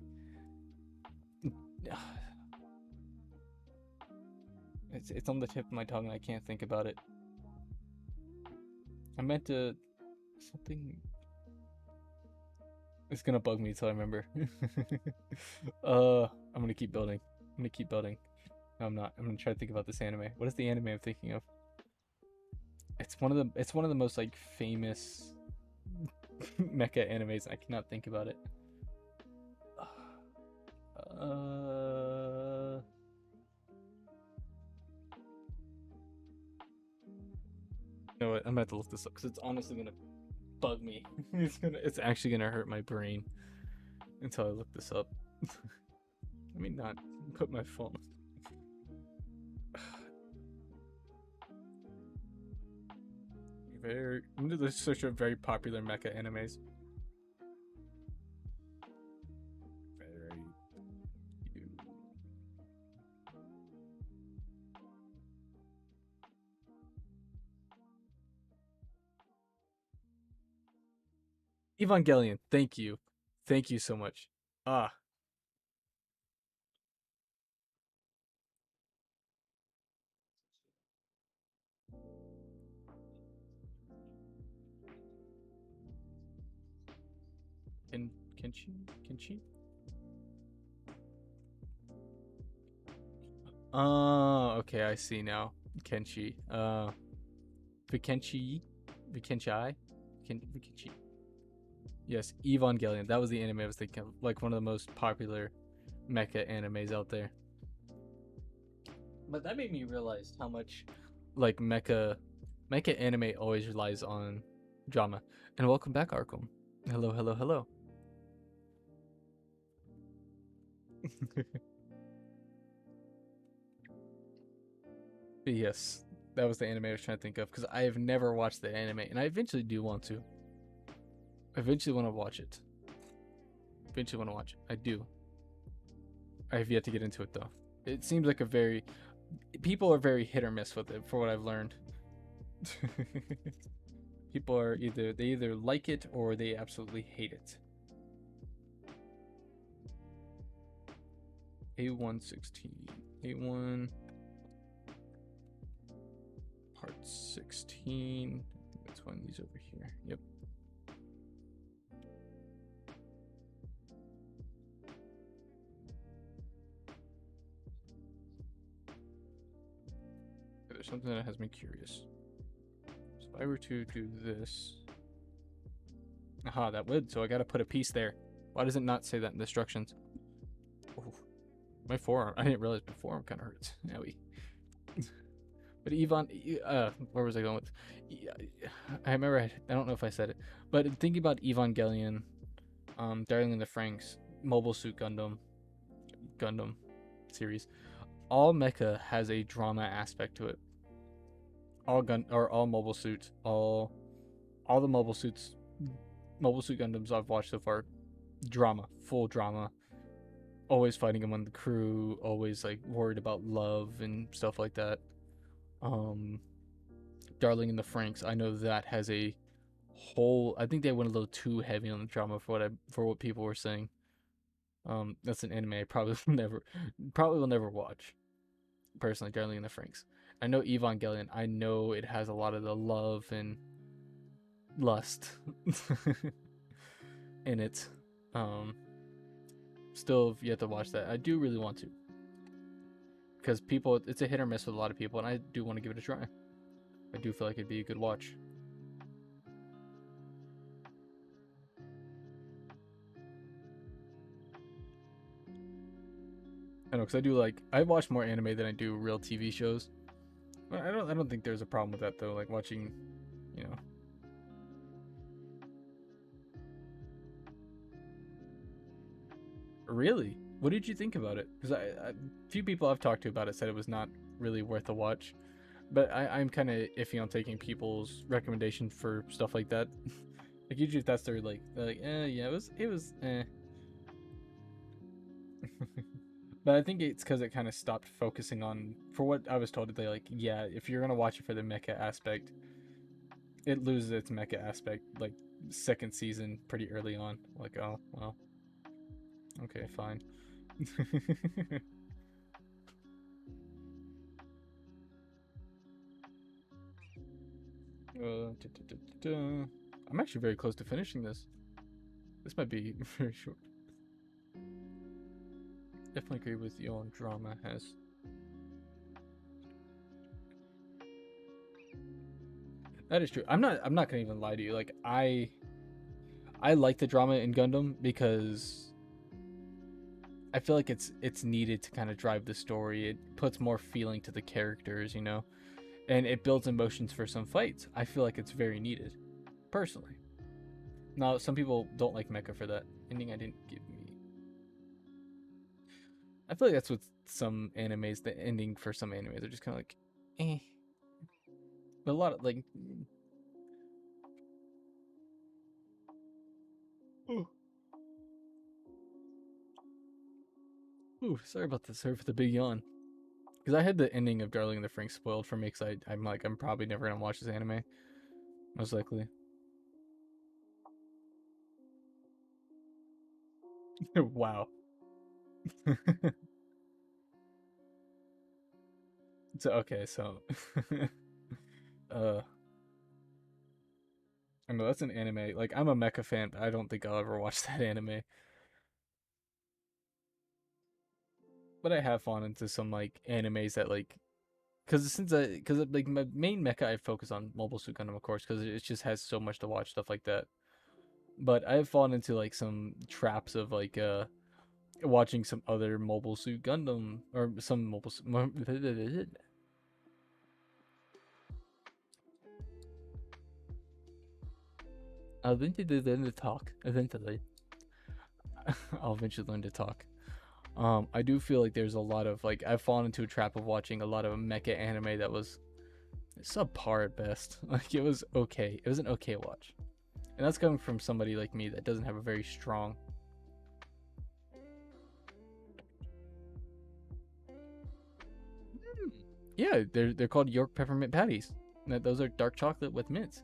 It's on the tip of my tongue and I can't think about it. I meant to something. It's gonna bug me until I remember. I'm gonna keep building. No, I'm not. I'm gonna try to think about this anime. What is the anime I'm thinking of? It's one of the most like famous mecha animes. I cannot think about it. You know what? I'm gonna have to look this up because it's honestly gonna bug me. It's actually gonna hurt my brain until I look this up. Let me not put my phone. I'm gonna search for very popular mecha animes. Evangelion, thank you so much. Kenshi? Oh, okay, I see now. Kenshi. Vikenchi. Yes, Evangelion. That was the anime I was thinking of. Like one of the most popular mecha animes out there. But that made me realize how much like mecha anime always relies on drama. And welcome back, Arkham. Hello. Yes, that was the anime I was trying to think of because I have never watched the anime, and I eventually do want to. I eventually want to watch it. I do. I have yet to get into it though. It seems like people are very hit or miss with it, for what I've learned. People are either like it or they absolutely hate it. A116. A1 part 16. Let's find these over here. Yep. There's something that has me curious. So if I were to do this. Aha, that would. So I gotta put a piece there. Why does it not say that in the instructions? Oh, my forearm. I didn't realize my forearm kind of hurts. Owie. But Yvonne, where was I going with? I remember. I don't know if I said it, but thinking about Evangelion, Darling in the Franxx, Mobile Suit Gundam series, all mecha has a drama aspect to it. All mobile suits, all the mobile suit Gundams I've watched so far, drama, full drama. Always fighting among the crew, always like worried about love and stuff like that. Darling in the Franxx, I know that has a whole. I think they went a little too heavy on the drama for what people were saying. That's an anime I probably will never watch. Personally, Darling in the Franxx. I know Evangelion. I know it has a lot of the love and lust in it. Still yet to watch that. I do really want to, because it's a hit or miss with a lot of people, and I do want to give it a try. I do feel like it'd be a good watch. I know, because I watch more anime than I do real TV shows. I don't think there's a problem with that though. Like watching, you know. Really? What did you think about it? Because a few people I've talked to about it said it was not really worth a watch. But I'm kind of iffy on taking people's recommendation for stuff like that. Like usually if that's their they're like, yeah, it was But I think it's because it kind of stopped focusing on, for what I was told, they like, yeah, if you're gonna watch it for the mecha aspect, it loses its mecha aspect like second season pretty early on. Like, oh well, okay, fine. I'm actually very close to finishing this. This might be very short. Definitely agree with you on drama has. That is true. I'm not gonna even lie to you. Like I like the drama in Gundam because I feel like it's needed to kind of drive the story. It puts more feeling to the characters, you know, and it builds emotions for some fights. I feel like it's very needed, personally. Now, some people don't like mecha for that ending. I didn't give me. I feel like that's with some animes. The ending for some animes are just kind of like, eh. But a lot of like. Ooh. Ooh, sorry about this. Sorry for the big yawn. Because I had the ending of Darling in the Franxx spoiled for me. Because I'm probably never gonna watch this anime, most likely. Wow. So okay, so uh I know that's an anime. Like I'm a mecha fan, but I don't think I'll ever watch that anime. But I have fallen into some like animes that like because like my main mecha I focus on Mobile Suit Gundam, of course, because it just has so much to watch, stuff like that. But I've fallen into like some traps of like watching some other Mobile Suit Gundam or some mobile I'll eventually learn to talk. Eventually, I'll eventually learn to talk. I do feel like there's a lot of like I've fallen into a trap of watching a lot of mecha anime that was subpar at best. Like it was okay. It was an okay watch, and that's coming from somebody like me that doesn't have a very strong. Yeah, they're called York peppermint patties. Those are dark chocolate with mints.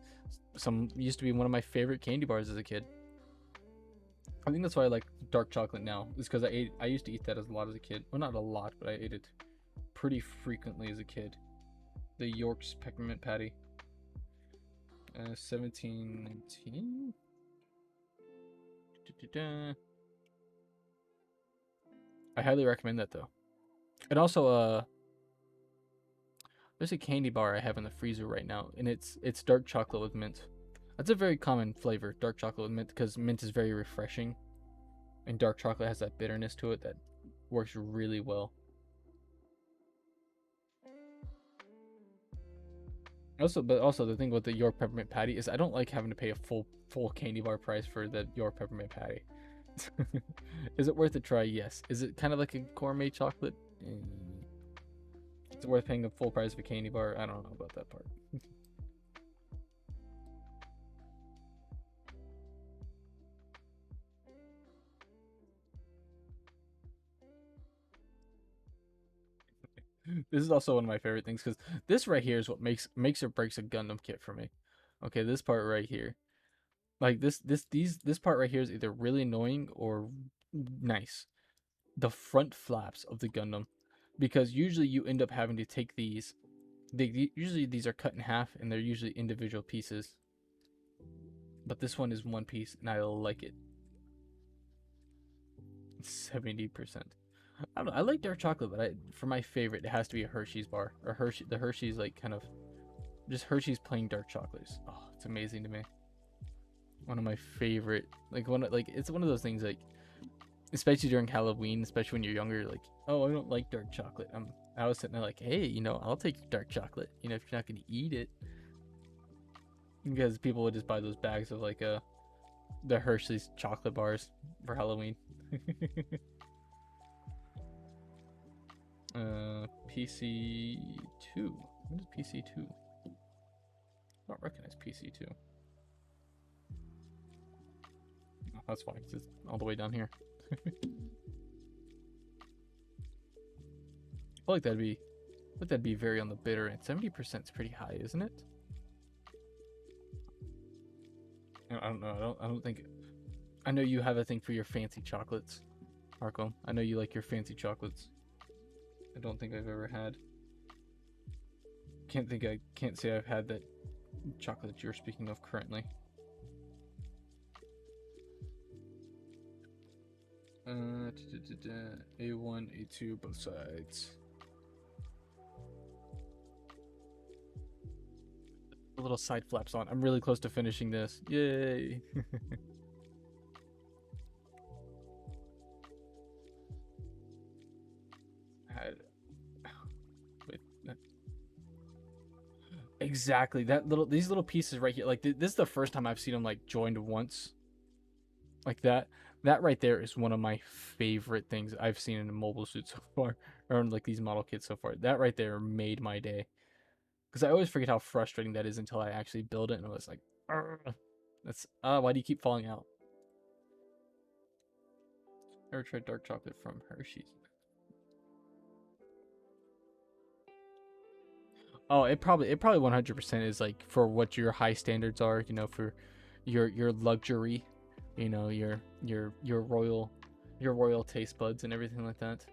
Some used to be one of my favorite candy bars as a kid. I think that's why I like dark chocolate now. Is because I used to eat that a lot as a kid. Well, not a lot, but I ate it pretty frequently as a kid. The York's peppermint patty. 1719. I highly recommend that though. And also, there's a candy bar I have in the freezer right now, and it's dark chocolate with mint. That's a very common flavor, dark chocolate with mint, because mint is very refreshing, and dark chocolate has that bitterness to it that works really well. Also, but also the thing with the York peppermint patty is I don't like having to pay a full candy bar price for the York peppermint patty. Is it worth a try? Yes. Is it kind of like a gourmet chocolate? It's worth paying a full price for a candy bar. I don't know about that part. This is also one of my favorite things because this right here is what makes or breaks a Gundam kit for me. Okay, this part right here, like this part right here is either really annoying or nice. The front flaps of the Gundam, because usually you end up having to take these. Usually these are cut in half and they're usually individual pieces. But this one is one piece and I like it. 70%. I don't know. I like dark chocolate, but for my favorite, it has to be a Hershey's bar or the Hershey's like kind of just Hershey's plain dark chocolates. Oh, it's amazing to me. One of my favorite, like it's one of those things like, especially during Halloween, especially when you're younger, like, oh, I don't like dark chocolate. I was sitting there like, hey, I'll take dark chocolate. If you're not gonna eat it, because people would just buy those bags of like the Hershey's chocolate bars for Halloween. PC2. What is PC2? I don't recognize PC2. Oh, that's fine, because it's all the way down here. I feel like that'd be very on the bitter end. 70% is pretty high, isn't it? I don't know. I don't think. I know you have a thing for your fancy chocolates, Marco. I know you like your fancy chocolates. I don't think I've ever had. Can't say I've had that chocolate that you're speaking of currently. A1, A2, both sides. The little side flaps on. I'm really close to finishing this. Yay! Exactly, these little pieces right here, like this is the first time I've seen them like joined once like that. That right there is one of my favorite things I've seen in a mobile suit so far, or in like these model kits so far. That right there made my day, because I always forget how frustrating that is until I actually build it and I was like, that's why do you keep falling out? Ever tried dark chocolate from Hershey's? Oh, it probably 100% is like for what your high standards are, for your luxury, your royal taste buds and everything like that,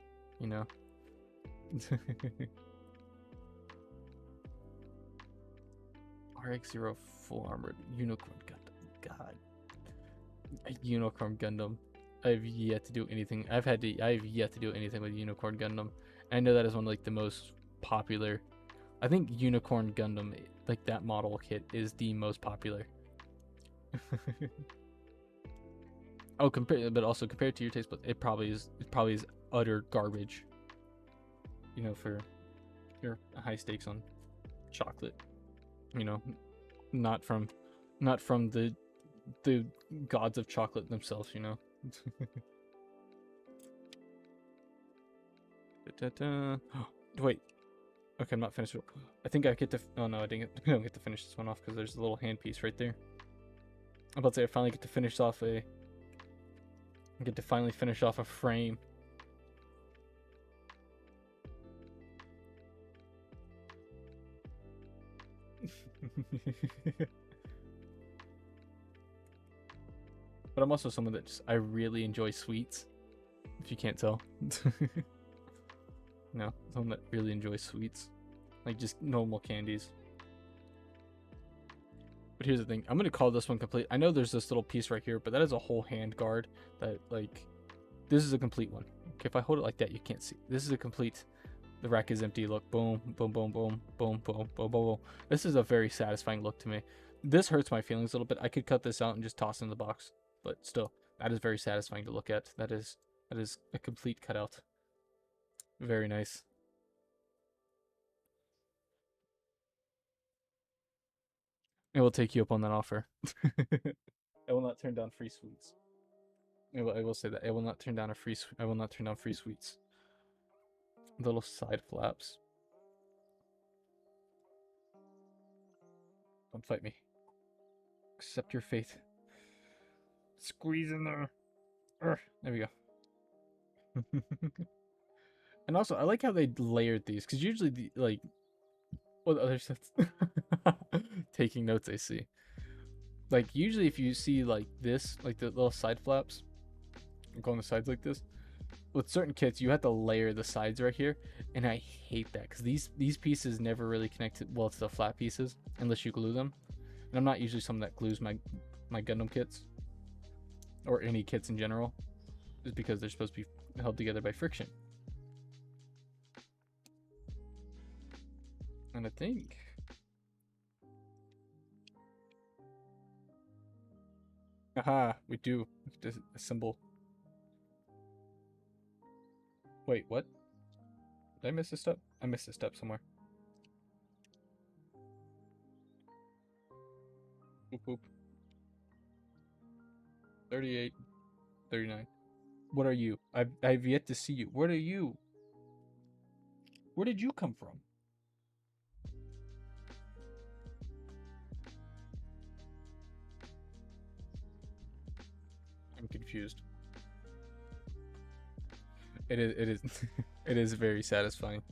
RX-0 full armored unicorn Gundam. God, a unicorn Gundam. I've yet to do anything. I've yet to do anything with unicorn Gundam. I know that is one of like the most popular. I think Unicorn Gundam, like that model kit, is the most popular. Oh, but also compared to your taste, but it probably is utter garbage. For your high stakes on chocolate. Not from the gods of chocolate themselves. Wait. Okay, I'm not finished. I think I get to. Oh no, I don't get to finish this one off because there's a little handpiece right there. I'm about to say I finally get to finish off I get to finally finish off a frame. But I'm also someone that I really enjoy sweets, if you can't tell. No, someone that really enjoys sweets. Like just normal candies. But here's the thing. I'm going to call this one complete. I know there's this little piece right here, but that is a whole hand guard that, like, this is a complete one. Okay, if I hold it like that, you can't see. This is a complete, the rack is empty look. Boom, boom, boom, boom, boom, boom, boom, boom, boom. This is a very satisfying look to me. This hurts my feelings a little bit. I could cut this out and just toss it in the box. But still, that is very satisfying to look at. That is a complete cutout. Very nice. I will take you up on that offer. I will not turn down free sweets. I will say that I will not turn down I will not turn down free sweets. Little side flaps. Don't fight me. Accept your fate. Squeeze in there. There we go. And also, I like how they layered these, because usually what other sets? Taking notes, I see. Like, usually if you see, like, this, like, the little side flaps, go on the sides like this, with certain kits, you have to layer the sides right here, and I hate that, because these pieces never really connect well to the flat pieces, unless you glue them. And I'm not usually someone that glues my Gundam kits, or any kits in general, just because they're supposed to be held together by friction. And I think... Aha, we do. Just assemble. Wait, what? Did I miss a step? I missed a step somewhere. Boop, boop. 38, 39. What are you? I've yet to see you. What are you? Where did you come from? I'm confused. It is it is very satisfying.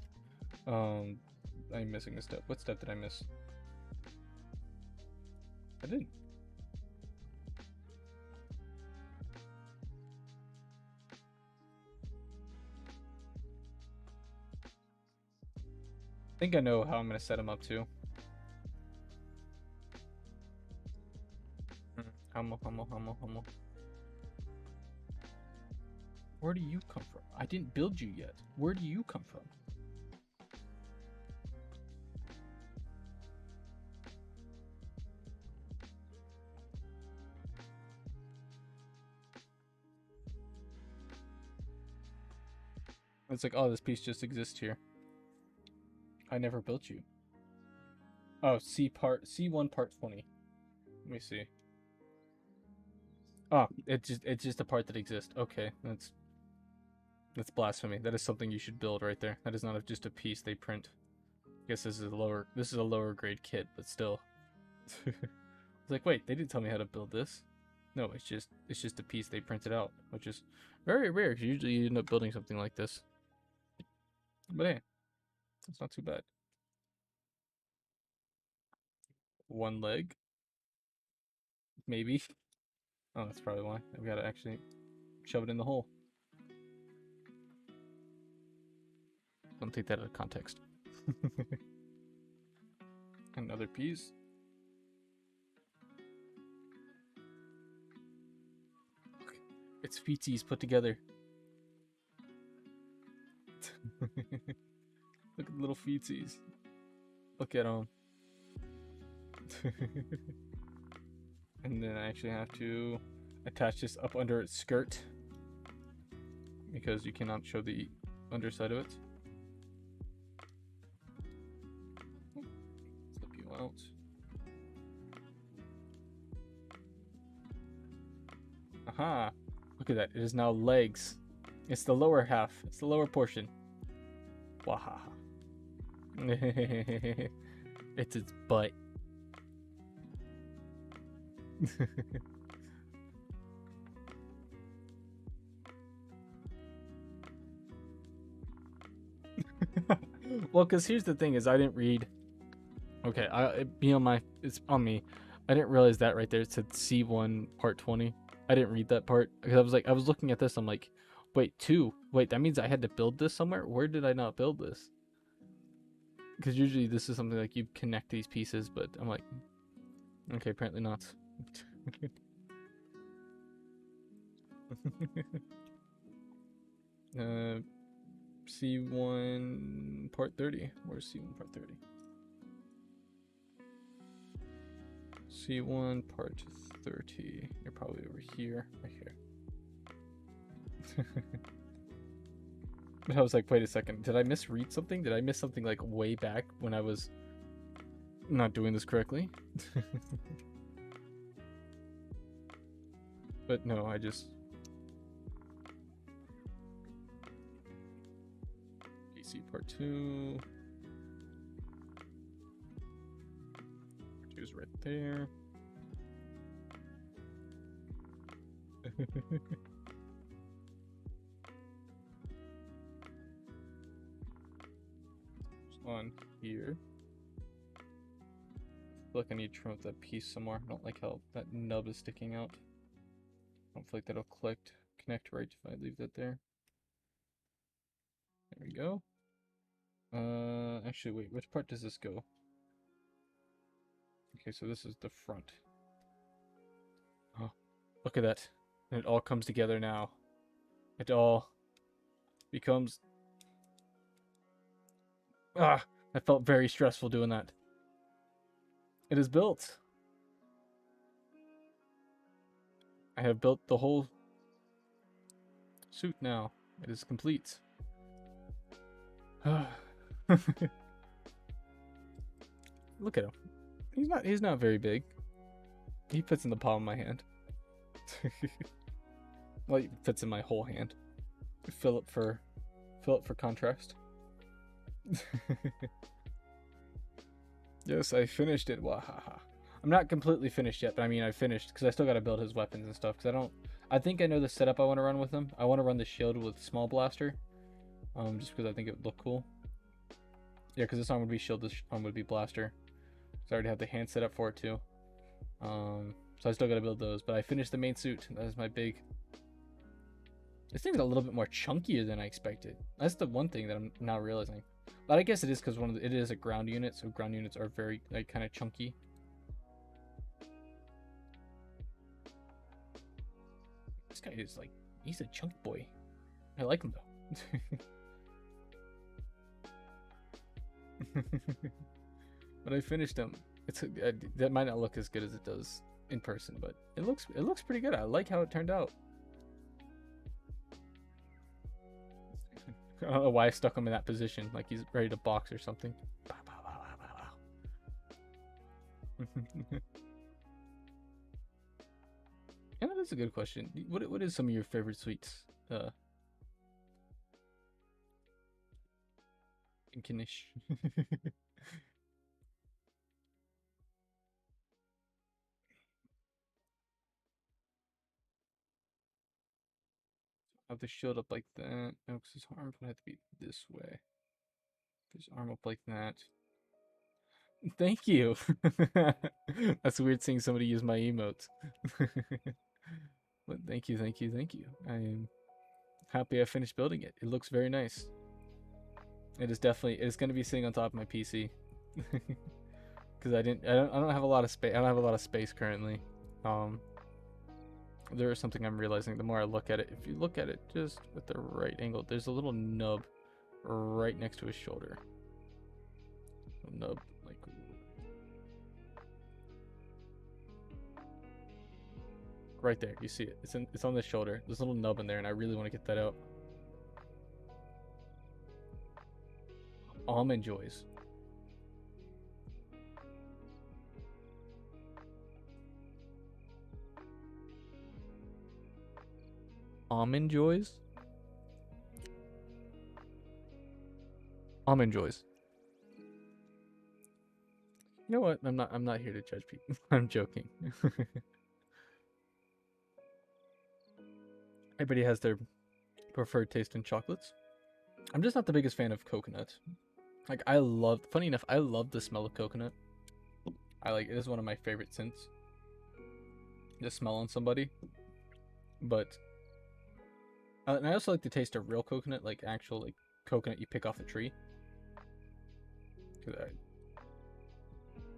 I'm missing a step. What step did I miss? I didn't. I think I know how I'm gonna set him up too. Hummel. Where do you come from? I didn't build you yet. Where do you come from? It's like, oh, this piece just exists here. I never built you. Oh, C1 part 20. Let me see. Oh, it's just a part that exists. Okay, that's blasphemy. That is something you should build right there. That is not just a piece they print. I guess this is a lower grade kit, but still. It's like, wait, they didn't tell me how to build this. No, it's just a piece they printed out, which is very rare because usually you end up building something like this. But hey, it's not too bad. One leg, maybe. Oh, that's probably why. I've got to actually shove it in the hole. Don't take that out of context. Another piece. It's feetsies put together. Look at the little feetsies. Look at them. And then I actually have to attach this up under its skirt because you cannot show the underside of it. Flip you out. Aha! Look at that. It is now legs. It's the lower half. It's the lower portion. Wahaha. It's its butt. Well, because here's the thing is I didn't read Okay, it's on me. I didn't realize that right there. It said C1 part 20. I didn't read that part because I was looking at this. I'm like, wait, 2. Wait, that means I had to build this somewhere. Where did I not build this? Because usually this is something like you connect these pieces, but I'm like, okay, apparently not. uh, C1 part 30. Where's C1 part 30? C1 part 30. You're probably over here, right here. But I was like, wait a second, did I misread something? Did I miss something like way back when I was not doing this correctly? But no, I just... PC part 2. Part 2 is right there. On here. I feel like I need to trim up that piece some more. I don't like how that nub is sticking out. I don't feel like that'll connect right if I leave that there. There we go. Actually, wait, which part does this go? Okay, so this is the front. Oh, look at that. And it all comes together now. It all becomes... Ah, that felt very stressful doing that. It is built. I have built the whole suit now. It is complete. Look at him. He's not very big. He fits in the palm of my hand. Well, he fits in my whole hand. Fill it for contrast. Yes, I finished it. Wahaha. I'm not completely finished yet, but I mean I finished because I still got to build his weapons and stuff. Because I think I know the setup I want to run with him. I want to run the shield with small blaster, just because I think it would look cool. Yeah, because this arm would be shield, this arm would be blaster. So I already have the hand set up for it too. So I still got to build those, but I finished the main suit. That is my big. This thing's a little bit more chunkier than I expected. That's the one thing that I'm now realizing. But I guess it is because it is a ground unit, so ground units are very like kind of chunky. This guy is like, he's a chunk boy. I like him though. But I finished him. That might not look as good as it does in person, but it looks pretty good. I like how it turned out. I don't know why I stuck him in that position, like he's ready to box or something. Yeah, that is a good question. What is some of your favorite sweets? Kinish. Have the shield up like that. No, because his arm would have to be this way. His arm up like that. Thank you. That's weird seeing somebody use my emotes. But thank you. I am happy I finished building it. It looks very nice. It's going to be sitting on top of my PC. Because I don't have a lot of space. I don't have a lot of space currently. There is something I'm realizing the more I look at it. If you look at it just with the right angle, there's a little nub right next to his shoulder. A nub, like right there. You see it? It's on the shoulder. There's a little nub in there, and I really want to get that out. Almond Joys. Almond Joys? Almond Joys. You know what? I'm not here to judge people. I'm joking. Everybody has their preferred taste in chocolates. I'm just not the biggest fan of coconut. Like funny enough, I love the smell of coconut. I like it is one of my favorite scents. The smell on somebody, but and I also like the taste of real coconut, like actual like coconut you pick off a tree.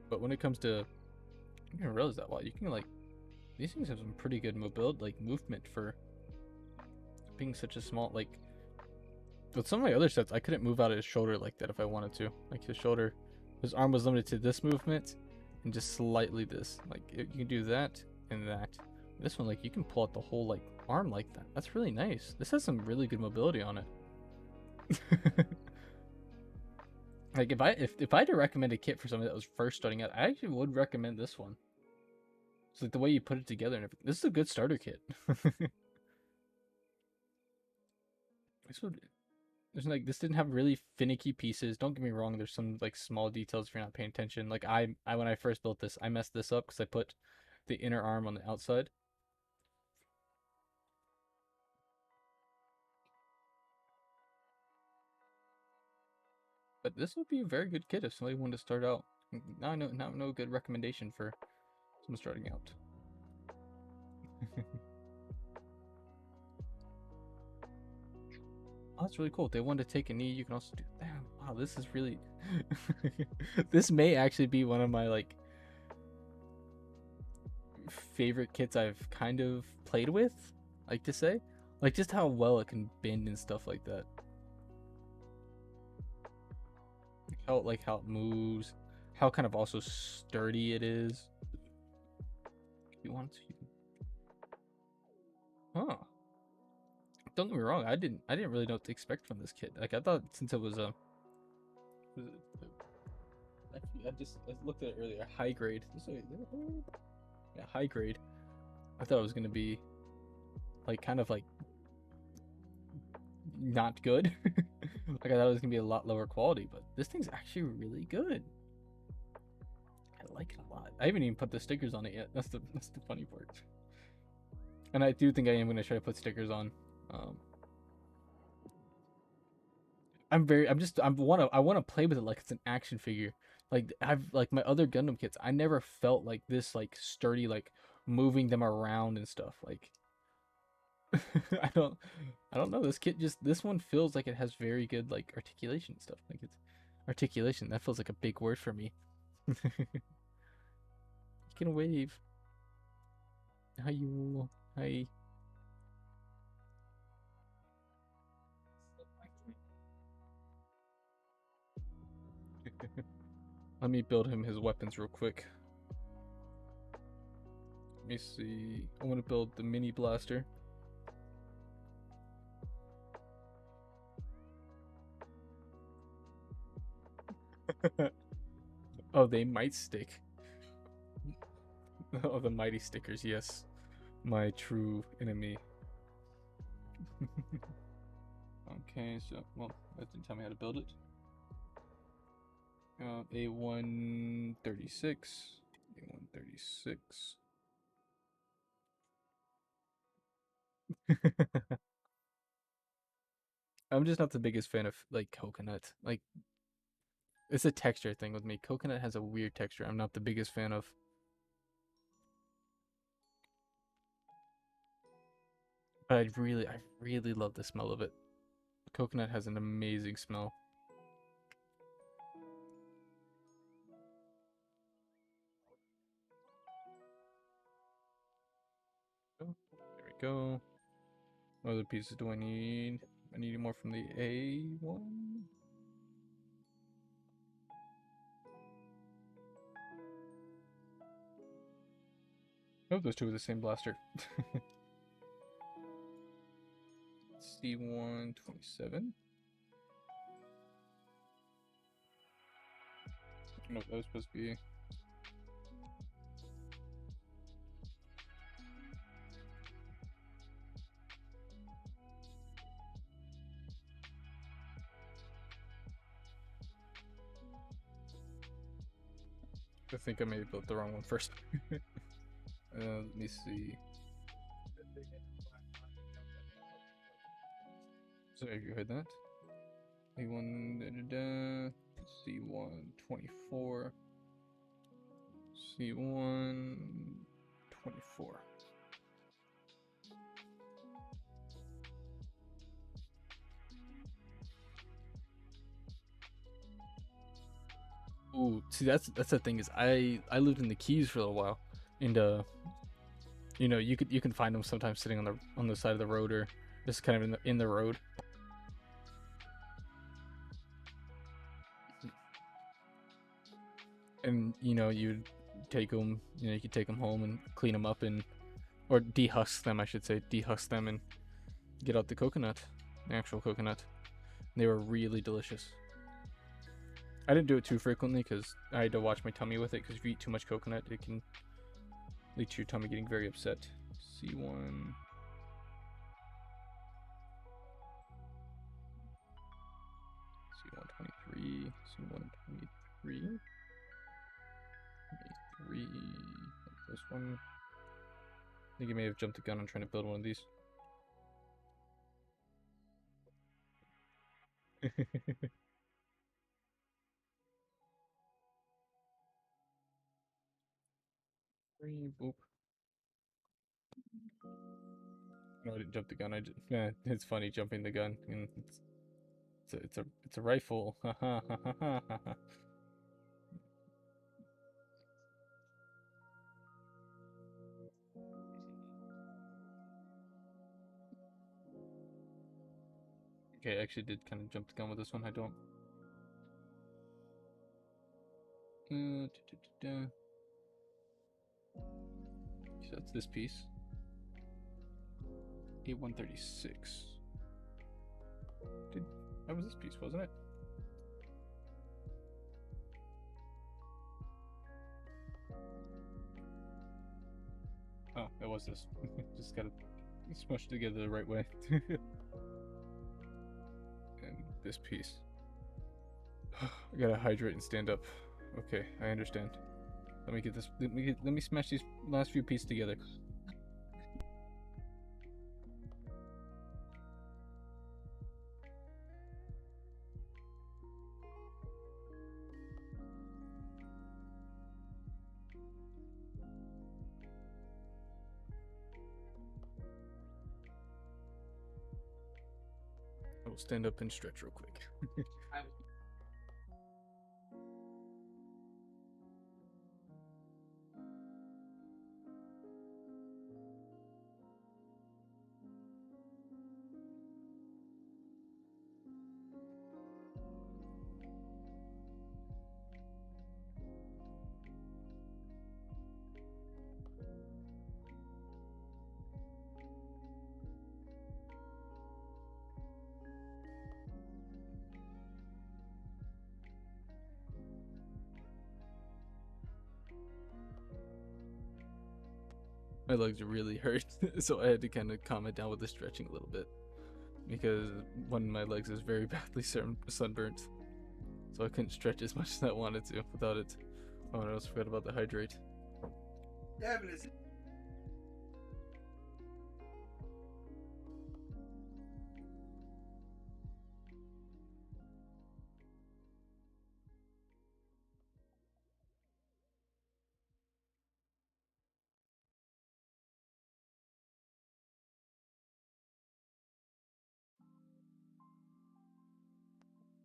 But when it comes to, I didn't realize that. Wow, you can like these things have some pretty good mobility, like movement for being such a small like. With some of my other sets, I couldn't move out his shoulder like that if I wanted to. Like his shoulder, his arm was limited to this movement and just slightly this. Like you can do that and that. This one, like you can pull out the whole like arm like that. That's really nice. This has some really good mobility on it. Like if I had to recommend a kit for somebody that was first starting out, I actually would recommend this one. It's like the way you put it together and everything. This is a good starter kit. This would There's like this didn't have really finicky pieces. Don't get me wrong. There's some like small details if you're not paying attention. Like I when I first built this, I messed this up because I put the inner arm on the outside. But this would be a very good kit if somebody wanted to start out. Now no good recommendation for someone starting out. Oh, that's really cool. If they wanted to take a knee, you can also do. Damn, wow, this is really. This may actually be one of my like favorite kits I've kind of played with. Like to say, like just how well it can bend and stuff like that. Like how it moves, how kind of also sturdy it is. If you want to. Huh. Don't get me wrong. I didn't really know what to expect from this kit. Like I thought since it was a. I looked at it earlier. High grade. Yeah, high grade. I thought it was gonna be like kind of like not good. Like I thought it was gonna be a lot lower quality, but this thing's actually really good. I like it a lot. I haven't even put the stickers on it yet. That's the funny part. And I do think I am gonna try to put stickers on. I wanna play with it like it's an action figure. Like I've like my other Gundam kits, I never felt like this like sturdy, like moving them around and stuff. Like I don't know. This one feels like it has very good like articulation and stuff. Like it's articulation. That feels like a big word for me. You can wave. Hi you. Hi. Let me build him his weapons real quick. Let me see. I want to build the mini blaster. Oh, they might stick. Oh, the mighty stickers, yes. My true enemy. Okay, so, well, that didn't tell me how to build it. A136. A136. I'm just not the biggest fan of, like, coconut. Like, it's a texture thing with me. Coconut has a weird texture I'm not the biggest fan of. But I really love the smell of it. Coconut has an amazing smell. Oh, there we go. What other pieces do I need? I need more from the A1. Oh, those two are the same blaster. C127. I don't know what that was supposed to be. I think I may have built the wrong one first. Let me see. So have you heard that? A1 C124 C124. Ooh, see that's the thing is I lived in the Keys for a while, and you know you can find them sometimes sitting on the side of the road or just kind of in the road. And you know you take them, you know you could take them home and clean them up and or dehusk them, I should say, dehusk them and get out the coconut, the actual coconut. They were really delicious. I didn't do it too frequently because I had to watch my tummy with it. Because if you eat too much coconut, it can lead to your tummy getting very upset. C1. C123. C123. 23. This one. I think you may have jumped the gun on trying to build one of these. Boop. No, I didn't jump the gun. I just, yeah, it's funny jumping the gun, and it's a rifle. Okay, I actually did kind of jump the gun with this one. I don't. So that's this piece. A136. That was this piece, wasn't it? Oh, that was this. Just gotta smush it together the right way. And this piece. I gotta hydrate and stand up. Okay, I understand. Let me get this. Let me smash these last few pieces together. I will stand up and stretch real quick. My legs really hurt, so I had to kind of calm it down with the stretching a little bit because one of my legs is very badly sunburnt, so I couldn't stretch as much as I wanted to without it. Oh, and I almost forgot about the hydrate. Yeah, but it's...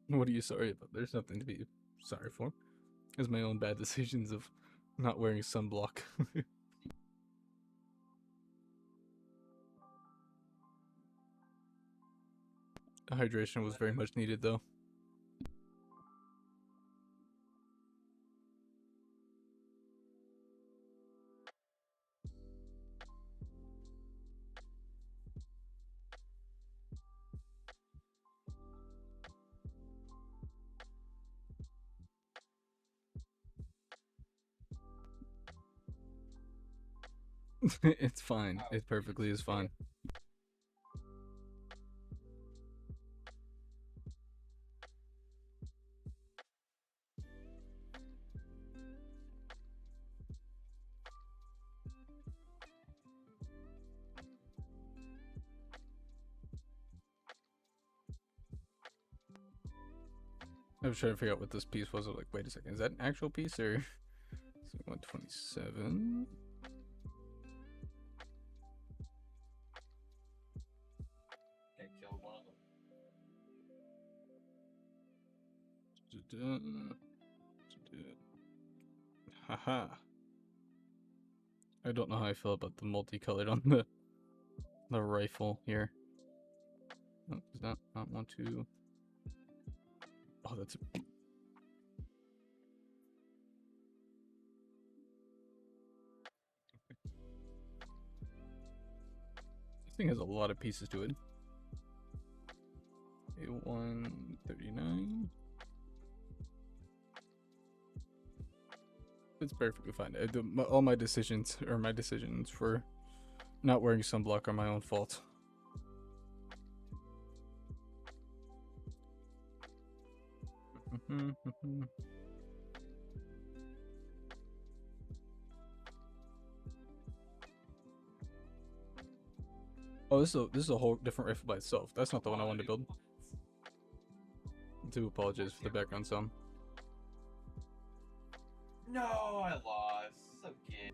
What are you sorry about? There's nothing to be sorry for. It's my own bad decisions of not wearing sunblock. Hydration was very much needed though. It's fine. It perfectly is fine. I was trying to figure out what this piece was. I was like, wait a second, is that an actual piece or 127. I killed one of them. Haha. I don't know how I feel about the multicolored on the rifle here. Oh, is that not one, two? Oh, that's this thing has a lot of pieces to it. A 139. It's perfectly fine. All my decisions for not wearing sunblock are my own fault. Oh, this is a whole different rifle by itself. That's not the one I wanted to build. I do apologize for the background sound. No, I lost. Okay.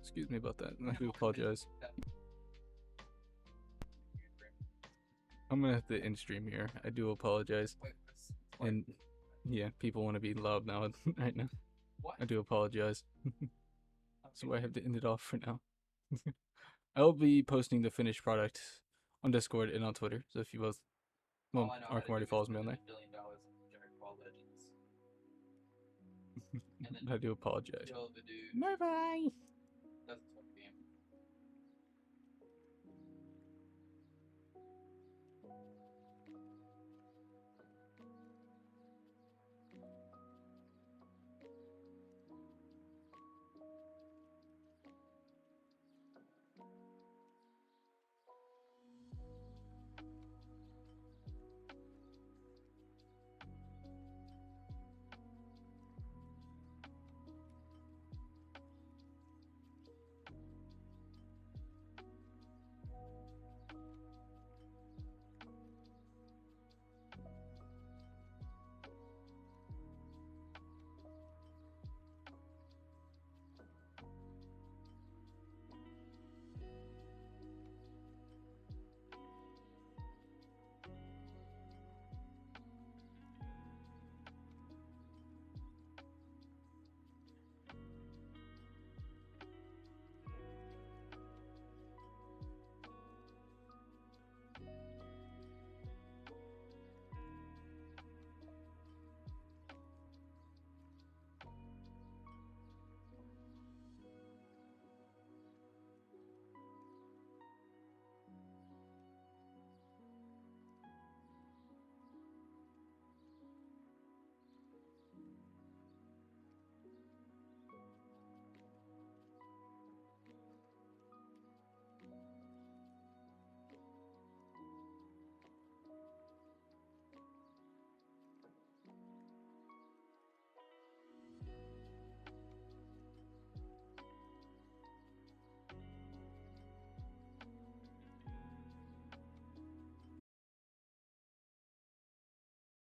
Excuse me about that. I do apologize. I'm gonna have to end stream here. I do apologize. And yeah, people want to be loud now right now. I do apologize. So I have to end it off for now. I'll be posting the finished product on Discord and on Twitter. So if you both, well, Arkham already follows me on there. I do apologize. Bye bye.